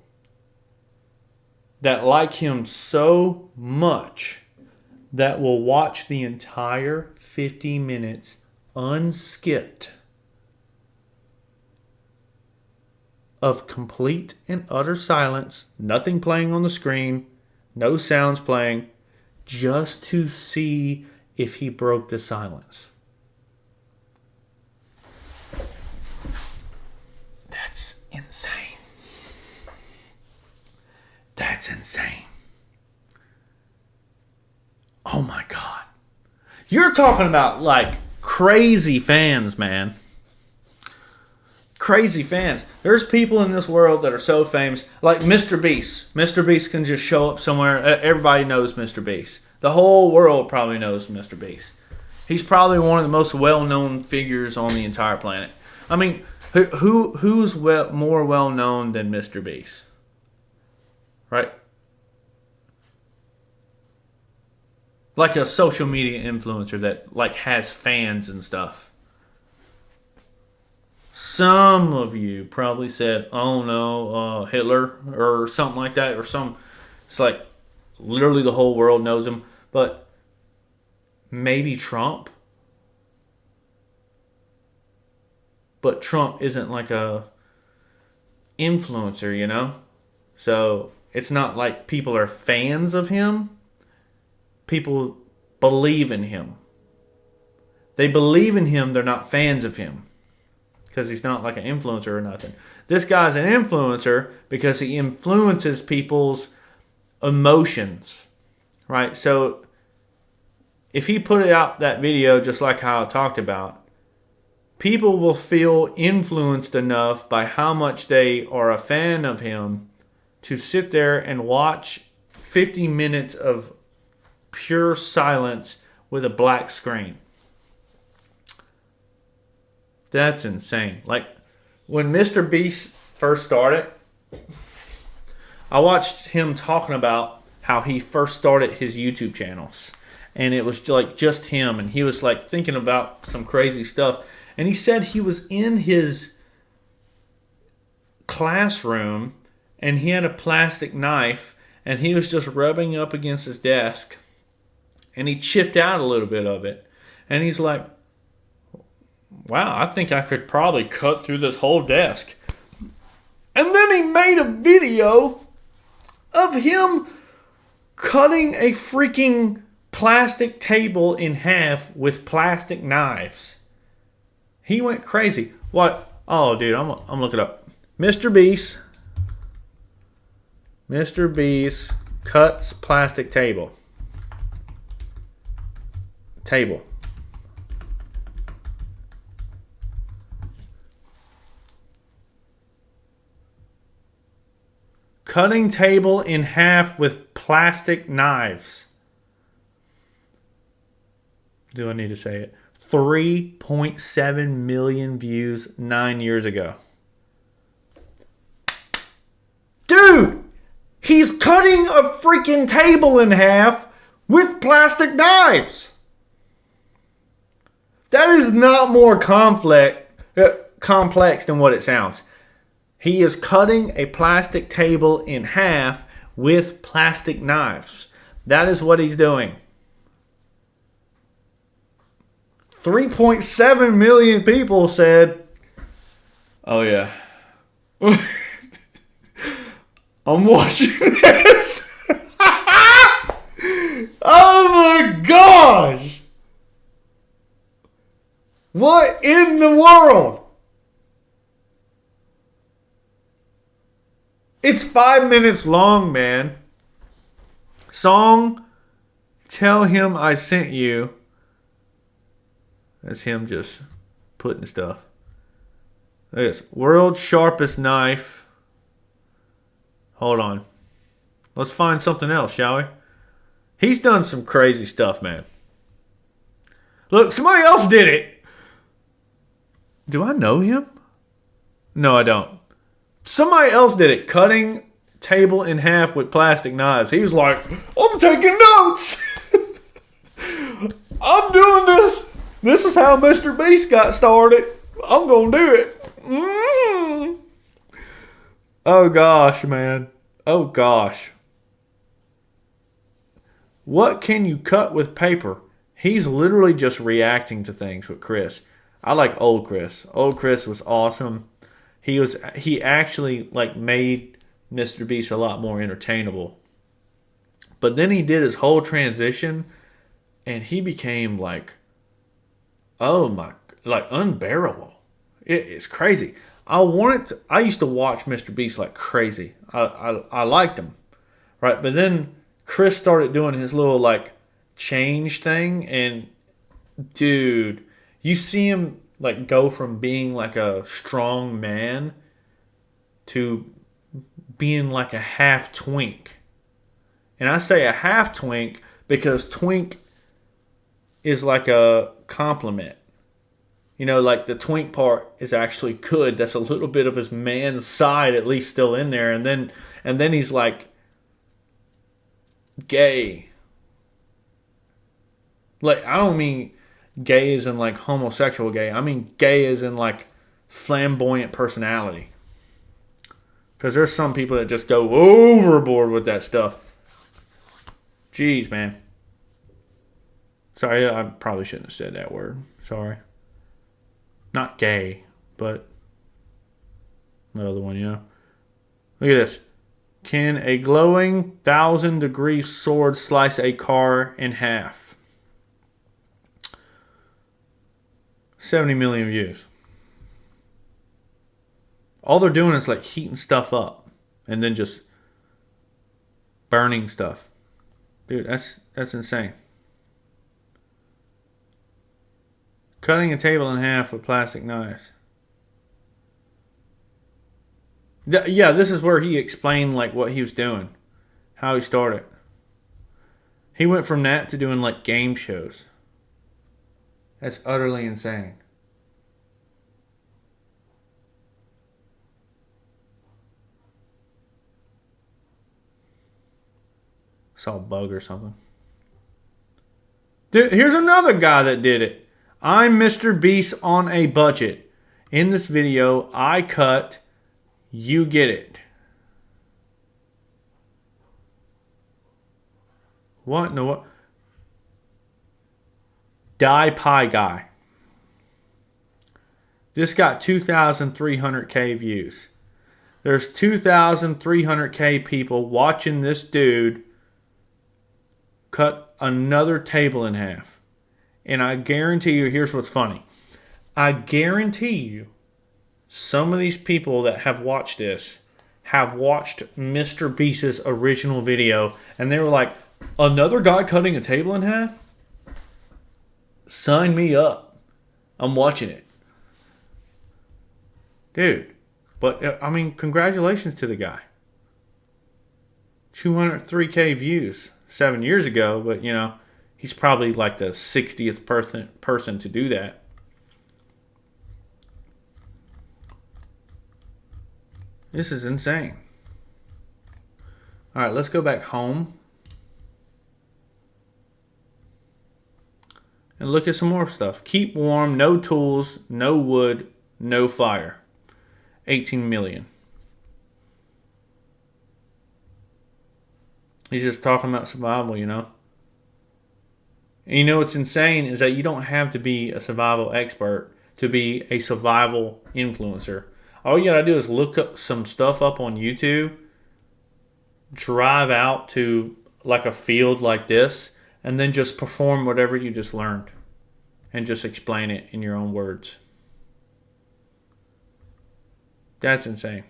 that like him so much that will watch the entire 50 minutes unskipped of complete and utter silence, nothing playing on the screen, no sounds playing, just to see if he broke the silence. That's insane. That's insane. Oh my God. You're talking about like crazy fans, man. Crazy fans. There's people in this world that are so famous, like Mr. Beast. Mr. Beast can just show up somewhere. Everybody knows Mr. Beast. The whole world probably knows Mr. Beast. He's probably one of the most well-known figures on the entire planet. I mean, who's more well-known than Mr. Beast? Right? Like a social media influencer that like has fans and stuff. Some of you probably said, "Oh no, Hitler," or something like that, or some. It's like literally the whole world knows him, but maybe Trump. But Trump isn't like a influencer, you know? So it's not like people are fans of him. People believe in him. They believe in him, they're not fans of him. Because he's not like an influencer or nothing. This guy's an influencer because he influences people's emotions. Right? So if he put out that video just like how I talked about, people will feel influenced enough by how much they are a fan of him to sit there and watch 50 minutes of pure silence with a black screen. That's insane. Like, when Mr. Beast first started, I watched him talking about how he first started his YouTube channels. And it was like just him. And he was like thinking about some crazy stuff. And he said he was in his classroom and he had a plastic knife and he was just rubbing up against his desk. And he chipped out a little bit of it. And he's like, wow, I think I could probably cut through this whole desk. And then he made a video of him cutting a freaking plastic table in half with plastic knives. He went crazy. What? Oh, dude, I'm looking up. Mr. Beast. Mr. Beast cuts plastic table. Cutting table in half with plastic knives. Do I need to say it? 3.7 million views 9 years ago. Dude! He's cutting a freaking table in half with plastic knives! That is not more complex than what it sounds. He is cutting a plastic table in half with plastic knives. That is what he's doing. 3.7 million people said, oh yeah, I'm watching this. Oh my gosh. What in the world? It's 5 minutes long, man. Song Tell him I sent you. That's him just putting stuff. Look at this. World's sharpest knife. Hold on. Let's find something else, shall we? He's done some crazy stuff, man. Look, somebody else did it. Do I know him? No, I don't. Somebody else did it. Cutting table in half with plastic knives. He was like, I'm taking notes. I'm doing this. This is how Mr. Beast got started. I'm going to do it. Oh, gosh, man. Oh, gosh. What can you cut with paper? He's literally just reacting to things with Chris. I like old Chris. Old Chris was awesome. He actually like made Mr. Beast a lot more entertainable. But then he did his whole transition and he became like, oh my, like unbearable. It's crazy. I used to watch Mr. Beast like crazy. I liked him. Right? But then Chris started doing his little like change thing, and dude, you see him like go from being like a strong man to being like a half twink. And I say a half twink because twink is like a compliment. You know, like the twink part is actually good. That's a little bit of his man's side at least still in there. And then he's like gay. Like, I don't mean gay as in like homosexual gay. I mean gay as in like flamboyant personality. Because there's some people that just go overboard with that stuff. Jeez, man. Sorry, I probably shouldn't have said that word. Sorry. Not gay, but the other one, you know. Look at this. Can a glowing 1,000-degree sword slice a car in half? 70 million views. All they're doing is like heating stuff up and then just burning stuff. Dude, that's insane. Cutting a table in half with plastic knives. Yeah, this is where he explained like what he was doing, how he started. He went from that to doing like game shows. That's utterly insane. Saw a bug or something. Dude, here's another guy that did it. I'm Mr. Beast on a budget. In this video, I cut, you get it. What? No, what? Die Pie Guy. This got 2,300K views. There's 2,300K people watching this dude cut another table in half. And I guarantee you, here's what's funny. I guarantee you, some of these people that have watched this have watched Mr. Beast's original video, and they were like, another guy cutting a table in half? Sign me up. I'm watching it. Dude, but I mean, congratulations to the guy. 203K views 7 years ago, but you know, he's probably like the 60th person to do that. This is insane. All right, let's go back home and look at some more stuff. Keep warm, no tools, no wood, no fire. 18 million. He's just talking about survival, you know. And you know what's insane is that you don't have to be a survival expert to be a survival influencer. All you gotta do is look up some stuff up on YouTube, drive out to like a field like this, and then just perform whatever you just learned. And just explain it in your own words. That's insane.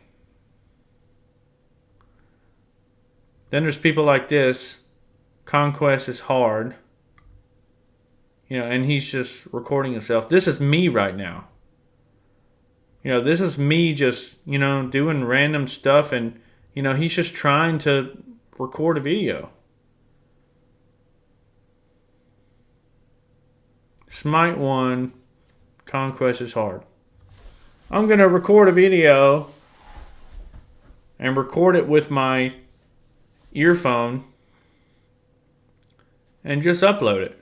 Then there's people like this Conquest is hard. And he's just recording himself. This is me right now. This is me just, doing random stuff, and, he's just trying to record a video. Smite 1, Conquest is hard. I'm going to record a video and record it with my earphone and just upload it.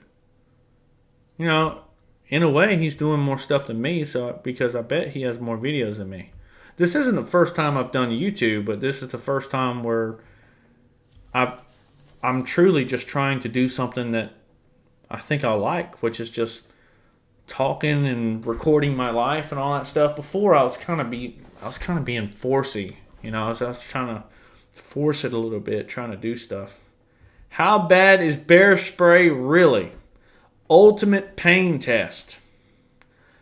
In a way, he's doing more stuff than me, because I bet he has more videos than me. This isn't the first time I've done YouTube, but this is the first time where I'm truly just trying to do something that I think I like, which is just talking and recording my life and all that stuff. Before I was kind of being forcey, I was trying to force it a little bit, trying to do stuff. How bad is bear spray really? Ultimate pain test.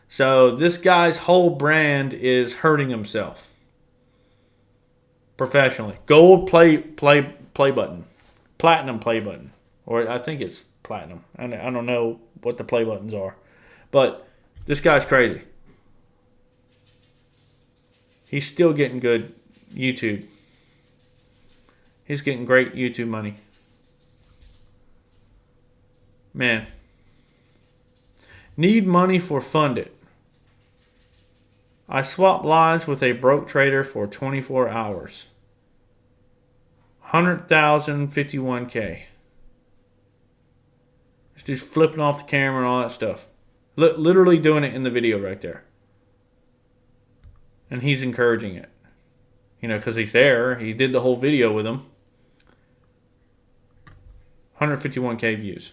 So this guy's whole brand is hurting himself professionally. Gold play button, platinum play button, or I think it's platinum. I don't know what the play buttons are, but this guy's crazy. He's still getting good YouTube. He's getting great YouTube money. Man. Need money for Fund It. I swapped lives with a broke trader for 24 hours. 100,000, 51K. This dude's flipping off the camera and all that stuff. Literally doing it in the video right there. And he's encouraging it. Because he's there. He did the whole video with him. 151K views.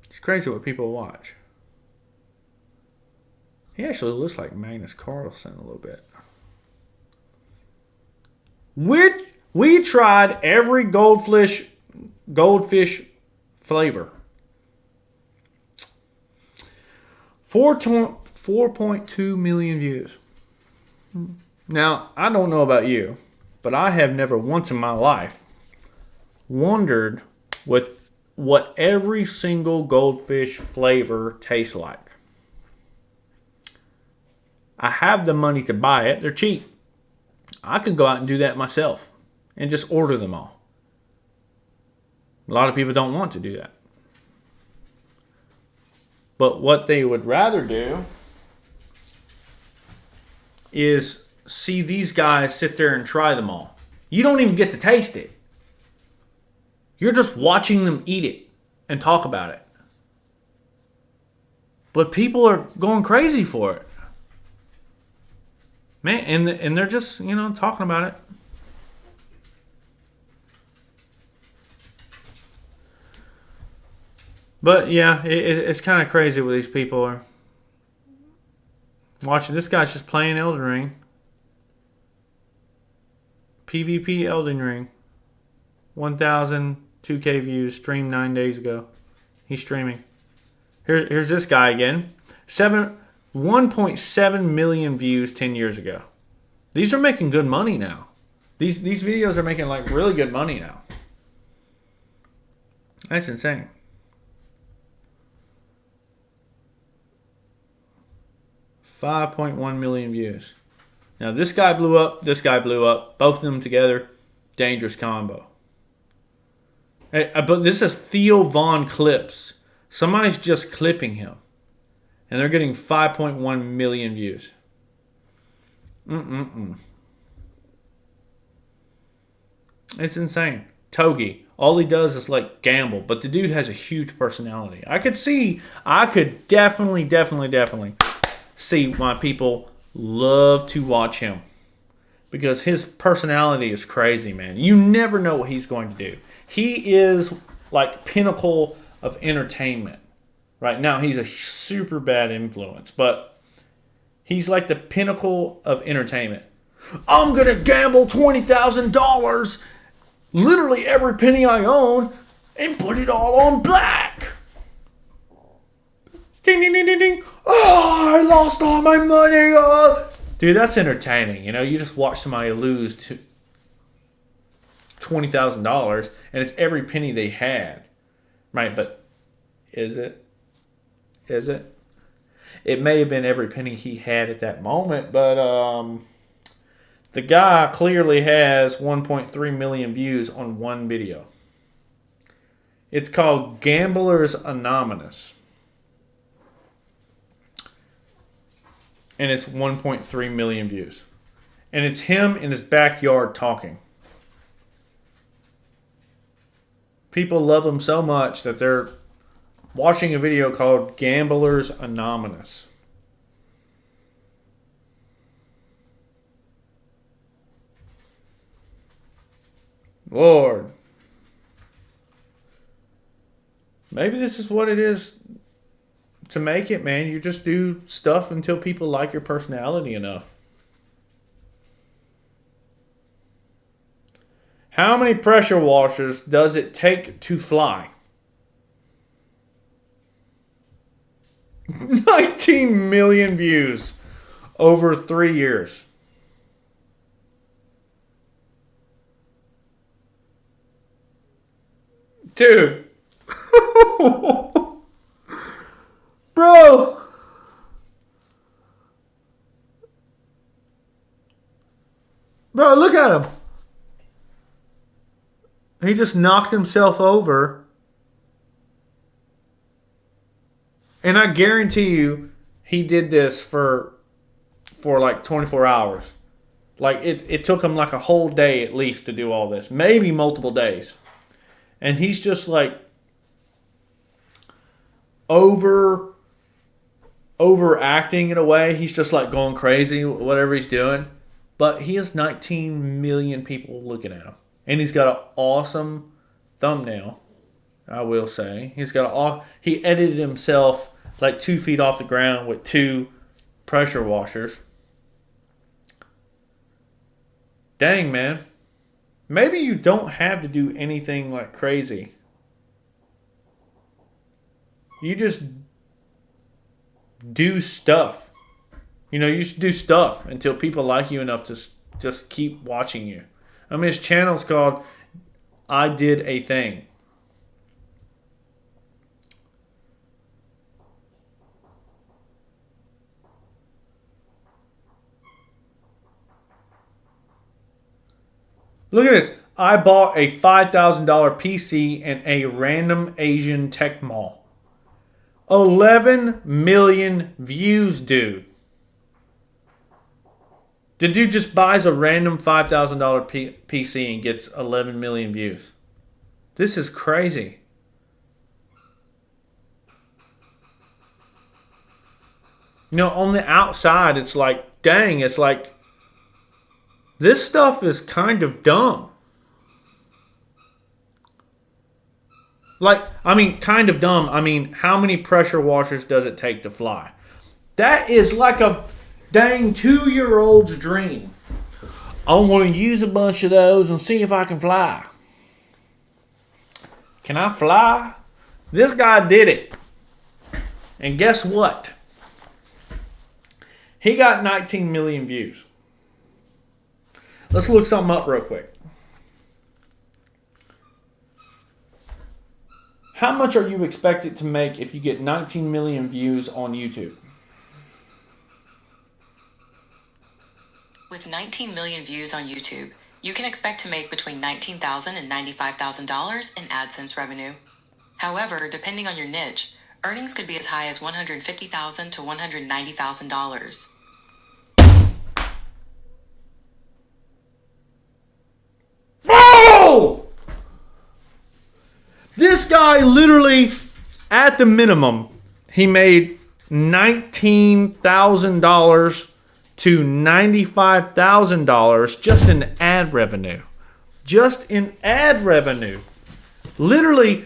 It's crazy what people watch. He actually looks like Magnus Carlsen a little bit. We tried every goldfish flavor. 4.2 million views. Now, I don't know about you, but I have never once in my life wondered what every single goldfish flavor tastes like. I have the money to buy it. They're cheap. I could go out and do that myself and just order them all. A lot of people don't want to do that. But what they would rather do is see these guys sit there and try them all. You don't even get to taste it. You're just watching them eat it and talk about it. But people are going crazy for it. Man, and they're just, talking about it. But yeah, it's kind of crazy what these people are watching. This guy's just playing Elden Ring. PvP Elden Ring. 1,002K views, streamed 9 days ago. He's streaming. Here's this guy again. 1.7 million views 10 years ago. These are making good money now. These videos are making really good money now. That's insane. $5.1 million views. Now this guy blew up. This guy blew up. Both of them together, dangerous combo. But this is Theo Von Clips. Somebody's just clipping him. And they're getting 5.1 million views. It's insane. Togi. All he does is gamble. But the dude has a huge personality. I could definitely see why people love to watch him. Because his personality is crazy, man. You never know what he's going to do. He is pinnacle of entertainment. Right now, he's a super bad influence, but he's the pinnacle of entertainment. I'm going to gamble $20,000, literally every penny I own, and put it all on black. Ding, ding, ding, ding, ding. Oh, I lost all my money. Oh. Dude, that's entertaining. You just watch somebody lose $20,000, and it's every penny they had, right? But is it? Is it? It may have been every penny he had at that moment, but the guy clearly has 1.3 million views on one video. It's called Gamblers Anonymous. And it's 1.3 million views. And it's him in his backyard talking. People love him so much that they're watching a video called Gamblers Anonymous. Lord. Maybe this is what it is to make it, man. You just do stuff until people like your personality enough. How many pressure washers does it take to fly? 19 million views over 3 years. Dude. Bro. Bro, look at him. He just knocked himself over. And I guarantee you, he did this for like 24 hours. Like, it took him like a whole day at least to do all this. Maybe multiple days. And he's just like overacting in a way. He's just like going crazy, whatever he's doing. But he has 19 million people looking at him. And he's got an awesome thumbnail, I will say. He edited himself like 2 feet off the ground with 2 pressure washers. Dang, man. Maybe you don't have to do anything like crazy. You just do stuff. You just do stuff until people like you enough to just keep watching you. I mean, his channel's called I Did a Thing. Look at this. I bought a $5,000 PC in a random Asian tech mall. 11 million views, dude. The dude just buys a random $5,000 PC and gets 11 million views. This is crazy. On the outside, it's like, dang, it's like, this stuff is kind of dumb. Like, I mean, kind of dumb. I mean, how many pressure washers does it take to fly? That is like a dang 2-year-old's dream. I want to use a bunch of those and see if I can fly. Can I fly? This guy did it. And guess what? He got 19 million views. Let's look something up real quick. How much are you expected to make if you get 19 million views on YouTube? With 19 million views on YouTube, you can expect to make between $19,000 and $95,000 in AdSense revenue. However, depending on your niche, earnings could be as high as $150,000 to $190,000. Oh! This guy literally, at the minimum, he made $19,000 to $95,000 just in ad revenue. Just in ad revenue. Literally,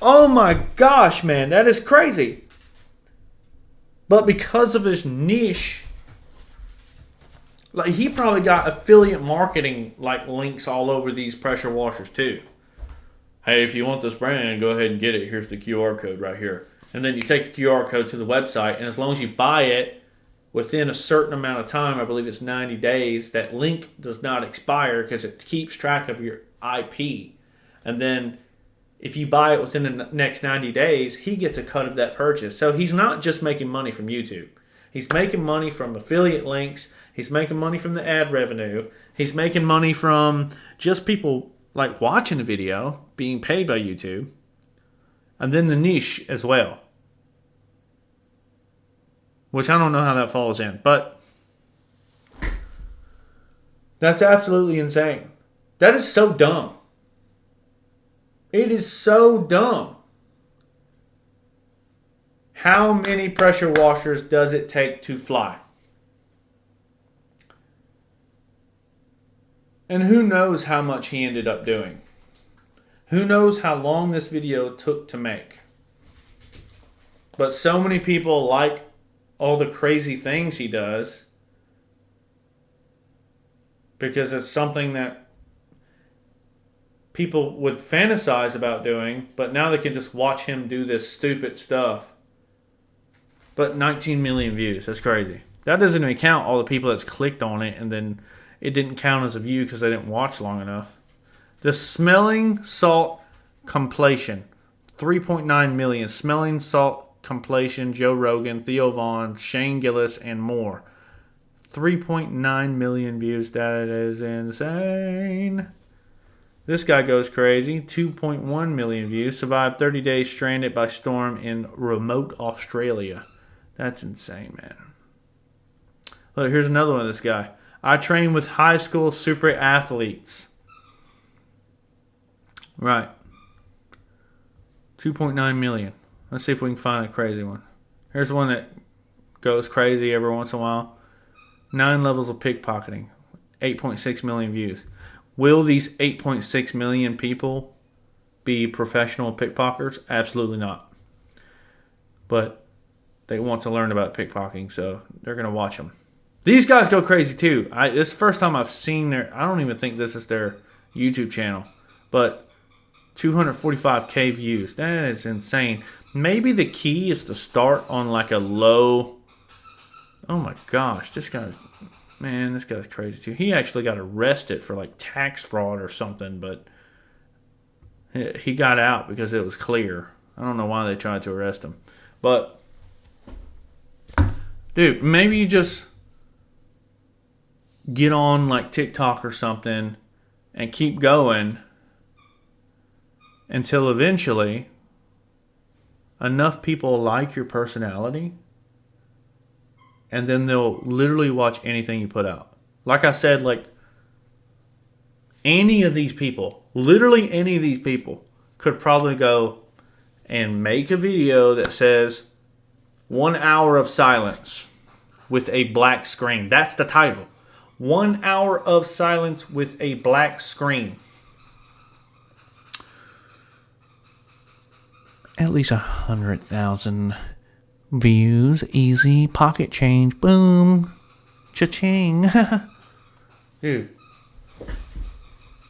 oh my gosh, man, that is crazy. But because of his niche, like, he probably got affiliate marketing like links all over these pressure washers too. Hey, if you want this brand, go ahead and get it. Here's the QR code right here. And then you take the QR code to the website, and as long as you buy it within a certain amount of time, I believe it's 90 days, that link does not expire because it keeps track of IP. And then if you buy it within the next 90 days, he gets a cut of that purchase. So he's not just making money from YouTube. He's making money from affiliate links. He's making money from the ad revenue. He's making money from just people like watching a video, being paid by YouTube. And then the niche as well. Which I don't know how that falls in. But that's absolutely insane. That is so dumb. It is so dumb. How many pressure washers does it take to fly? And who knows how much he ended up doing? Who knows how long this video took to make? But so many people like all the crazy things he does because it's something that people would fantasize about doing, but now they can just watch him do this stupid stuff. But 19 million views, that's crazy. That doesn't even count all the people that's clicked on it and then it didn't count as a view because they didn't watch long enough. The smelling salt completion, 3.9 million. Smelling salt completion, Joe Rogan, Theo Vaughn, Shane Gillis, and more. 3.9 million views. That is insane. This guy goes crazy. 2.1 million views. Survived 30 days stranded by storm in remote Australia. That's insane, man. Look, here's another one of this guy. I train with high school super athletes. Right. 2.9 million. Let's see if we can find a crazy one. Here's one that goes crazy every once in a while. 9 levels of pickpocketing. 8.6 million views. Will these 8.6 million people be professional pickpocketers? Absolutely not. But they want to learn about pickpocketing, so they're going to watch them. These guys go crazy too. This is the first time I've seen their... I don't even think this is their YouTube channel. But 245k views. That is insane. Maybe the key is to start on like a low... Oh my gosh. This guy's crazy too. He actually got arrested for like tax fraud or something, but he got out because it was clear. I don't know why they tried to arrest him. But, dude, maybe you just get on like TikTok or something and keep going until eventually enough people like your personality and then they'll literally watch anything you put out. Like I said, like any of these people, literally any of these people could probably go and make a video that says 1 hour of silence with a black screen. That's the title. 1 hour of silence with a black screen. At least 100,000 views. Easy. Pocket change. Boom. Cha-ching. Dude.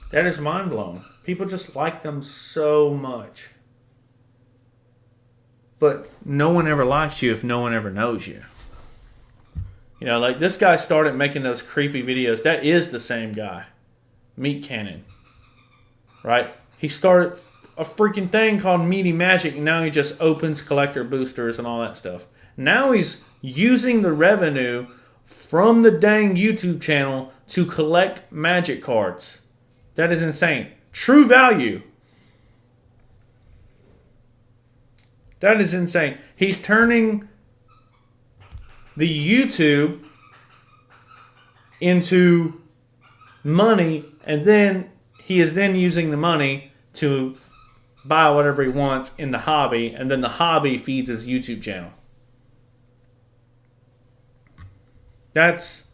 That is mind blowing. People just like them so much. But no one ever likes you if no one ever knows you. You know, like this guy started making those creepy videos. That is the same guy. Meat Cannon. Right? He started a freaking thing called Meaty Magic, and now he just opens collector boosters and all that stuff. Now he's using the revenue from the dang YouTube channel to collect magic cards. That is insane. True value. That is insane. He's turning the YouTube into money, and then he is then using the money to buy whatever he wants in the hobby, and then the hobby feeds his YouTube channel. That's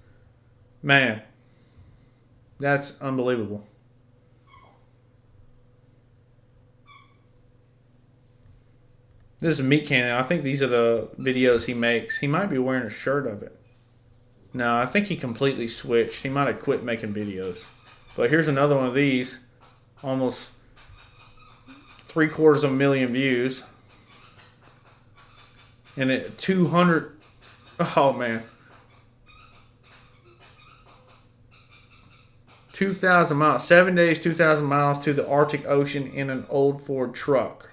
unbelievable. This is Meat Cannon. I think these are the videos he makes. He might be wearing a shirt of it. No, I think he completely switched. He might have quit making videos. But here's another one of these. Almost 750,000 views. And it 200... Oh, man. 2,000 miles. 7 days, 2,000 miles to the Arctic Ocean in an old Ford truck.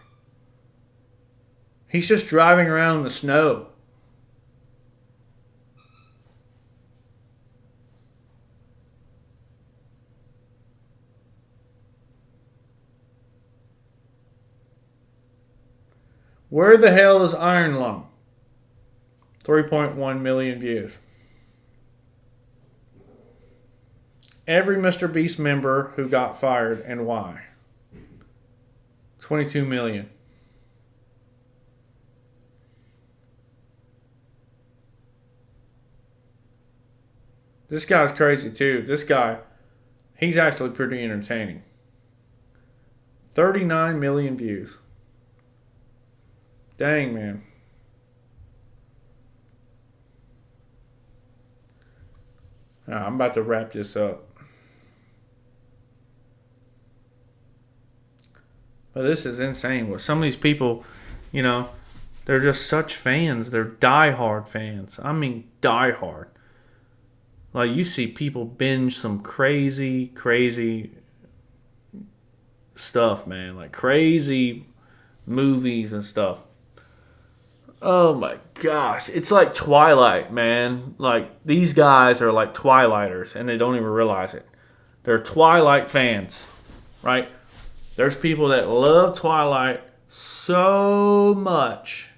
He's just driving around in the snow. Where the hell is Iron Lung? 3.1 million views. Every Mr. Beast member who got fired and why. 22 million. This guy's crazy too. This guy, he's actually pretty entertaining. 39 million views. Dang, man. I'm about to wrap this up. But this is insane. What some of these people, you know, they're just such fans. They're diehard fans. I mean, diehard. Like, you see people binge some crazy, crazy stuff, man. Like, crazy movies and stuff. Oh, my gosh. It's like Twilight, man. Like, these guys are like Twilighters, and they don't even realize it. They're Twilight fans, right? There's people that love Twilight so much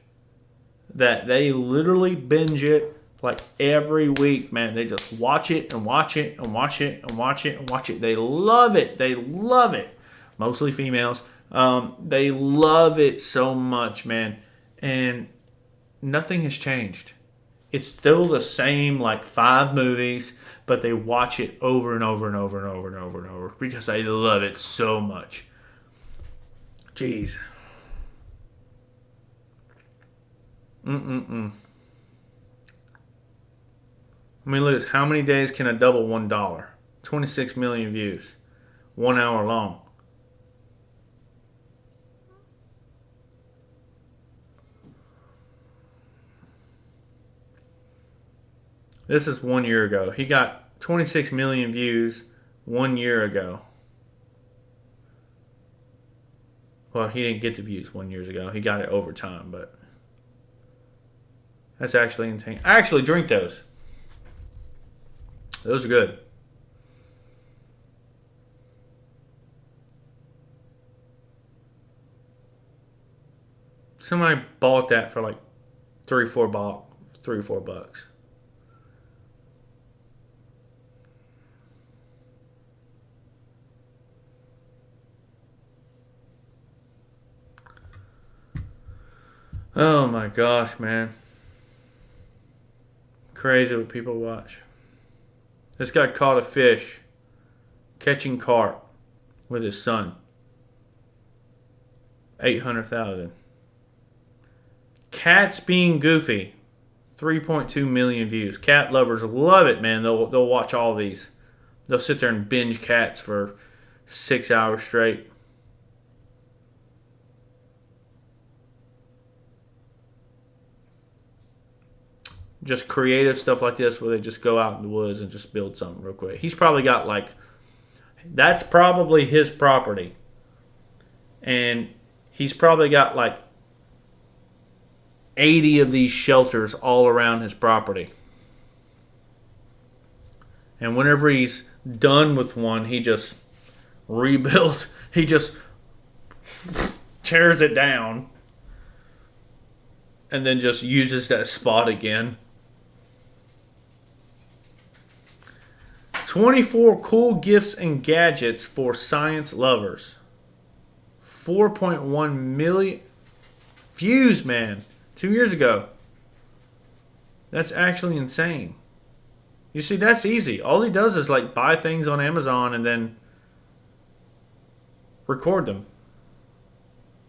that they literally binge it like every week, man. They just watch it and watch it and watch it and watch it and watch it. They love it. They love it. Mostly females. They love it so much, man. And nothing has changed. It's still the same, like 5 movies, but they watch it over and over and over and over and over and over because they love it so much. Jeez. I mean, look at this. How many days can a double $1? 26 million views. 1 hour long. This is 1 year ago. He got 26 million views 1 year ago. Well, he didn't get the views 1 year ago. He got it over time, but that's actually insane. I actually drink those. Those are good. Somebody bought that for like $3 or $4. Oh my gosh, man. Crazy what people watch. This guy caught a fish catching carp with his son. 800,000. Cats being goofy. 3.2 million views. Cat lovers love it, man. They'll watch all these. They'll sit there and binge cats for 6 hours straight. Just creative stuff like this where they just go out in the woods and just build something real quick. He's probably got like, that's probably his property. And he's probably got like 80 of these shelters all around his property. And whenever he's done with one, he just rebuilds. He just tears it down and then just uses that spot again. 24 cool gifts and gadgets for science lovers. 4.1 million views, man. 2 years ago. That's actually insane. You see, that's easy. All he does is like buy things on Amazon and then record them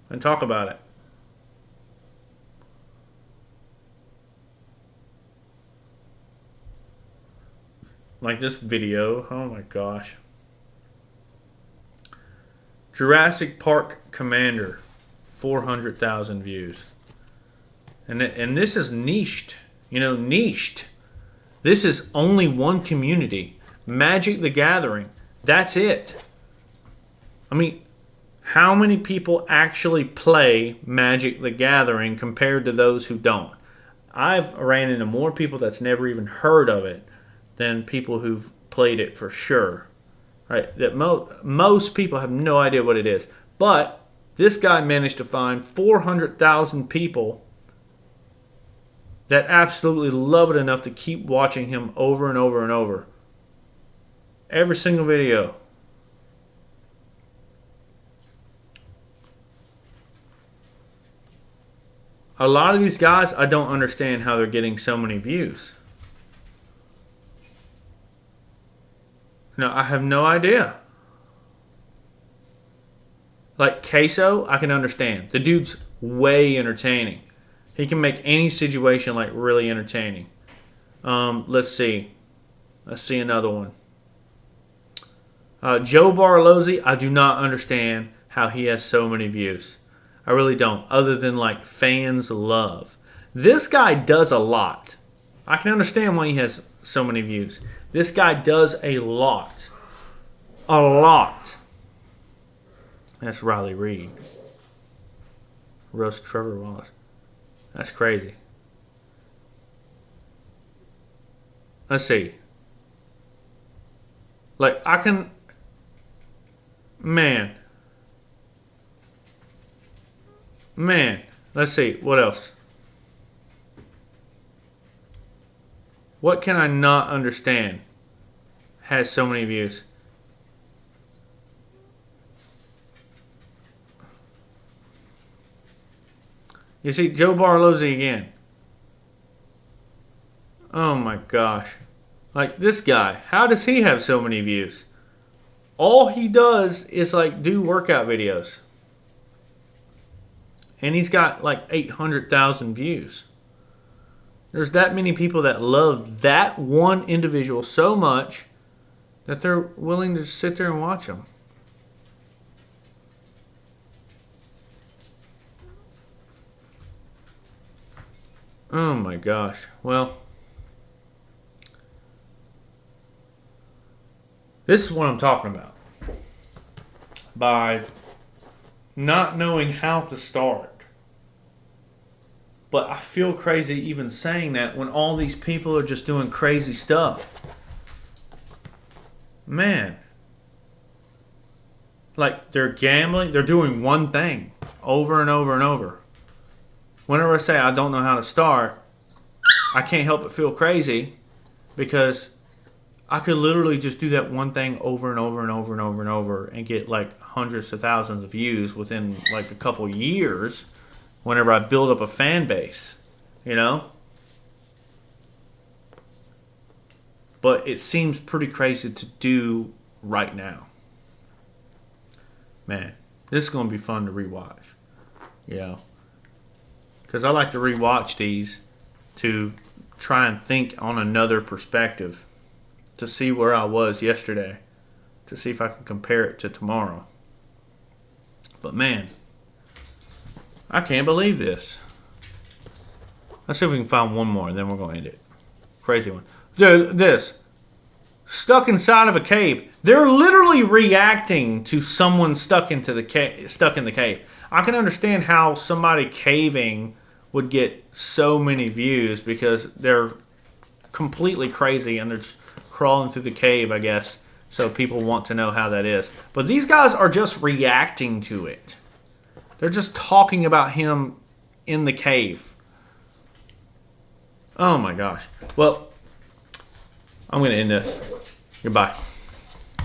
and talk about it. Like this video. Oh my gosh. Jurassic Park Commander. 400,000 views. And this is niched. You know, niched. This is only one community. Magic the Gathering. That's it. I mean, how many people actually play Magic the Gathering compared to those who don't? I've ran into more people that's never even heard of it than people who've played it for sure. Right? That most people have no idea what it is. But this guy managed to find 400,000 people that absolutely love it enough to keep watching him over and over and over. Every single video. A lot of these guys, I don't understand how they're getting so many views. No, I have no idea. Like Queso, I can understand. The dude's way entertaining. He can make any situation like really entertaining. Let's see. Let's see another one. Joe Barlozzi, I do not understand how he has so many views. I really don't. Other than like fans love. This guy does a lot. I can understand why he has so many views. This guy does a lot. A lot. That's Riley Reid. Roast Trevor Wallace. That's crazy. Let's see. Like, I can... Man. Let's see. What else? What can I not understand has so many views? You see, Joe Barlozzi again. Oh my gosh. Like this guy, how does he have so many views? All he does is like do workout videos. And he's got like 800,000 views. There's that many people that love that one individual so much that they're willing to sit there and watch him. Oh my gosh. Well, this is what I'm talking about. By not knowing how to start. But I feel crazy even saying that when all these people are just doing crazy stuff. Man. Like, they're gambling. They're doing one thing over and over and over. Whenever I say I don't know how to start, I can't help but feel crazy because I could literally just do that one thing over and over and over and over and over and get like hundreds of thousands of views within like a couple years whenever I build up a fan base, you know? But it seems pretty crazy to do right now. Man, this is going to be fun to rewatch, you know? Because I like to rewatch these to try and think on another perspective to see where I was yesterday, to see if I can compare it to tomorrow. But man, I can't believe this. Let's see if we can find one more, and then we're going to end it. Crazy one. Dude, this. Stuck inside of a cave. They're literally reacting to someone stuck in the cave. I can understand how somebody caving would get so many views because they're completely crazy and they're just crawling through the cave, I guess. So people want to know how that is. But these guys are just reacting to it. They're just talking about him in the cave. Oh my gosh. Well, I'm going to end this. Goodbye.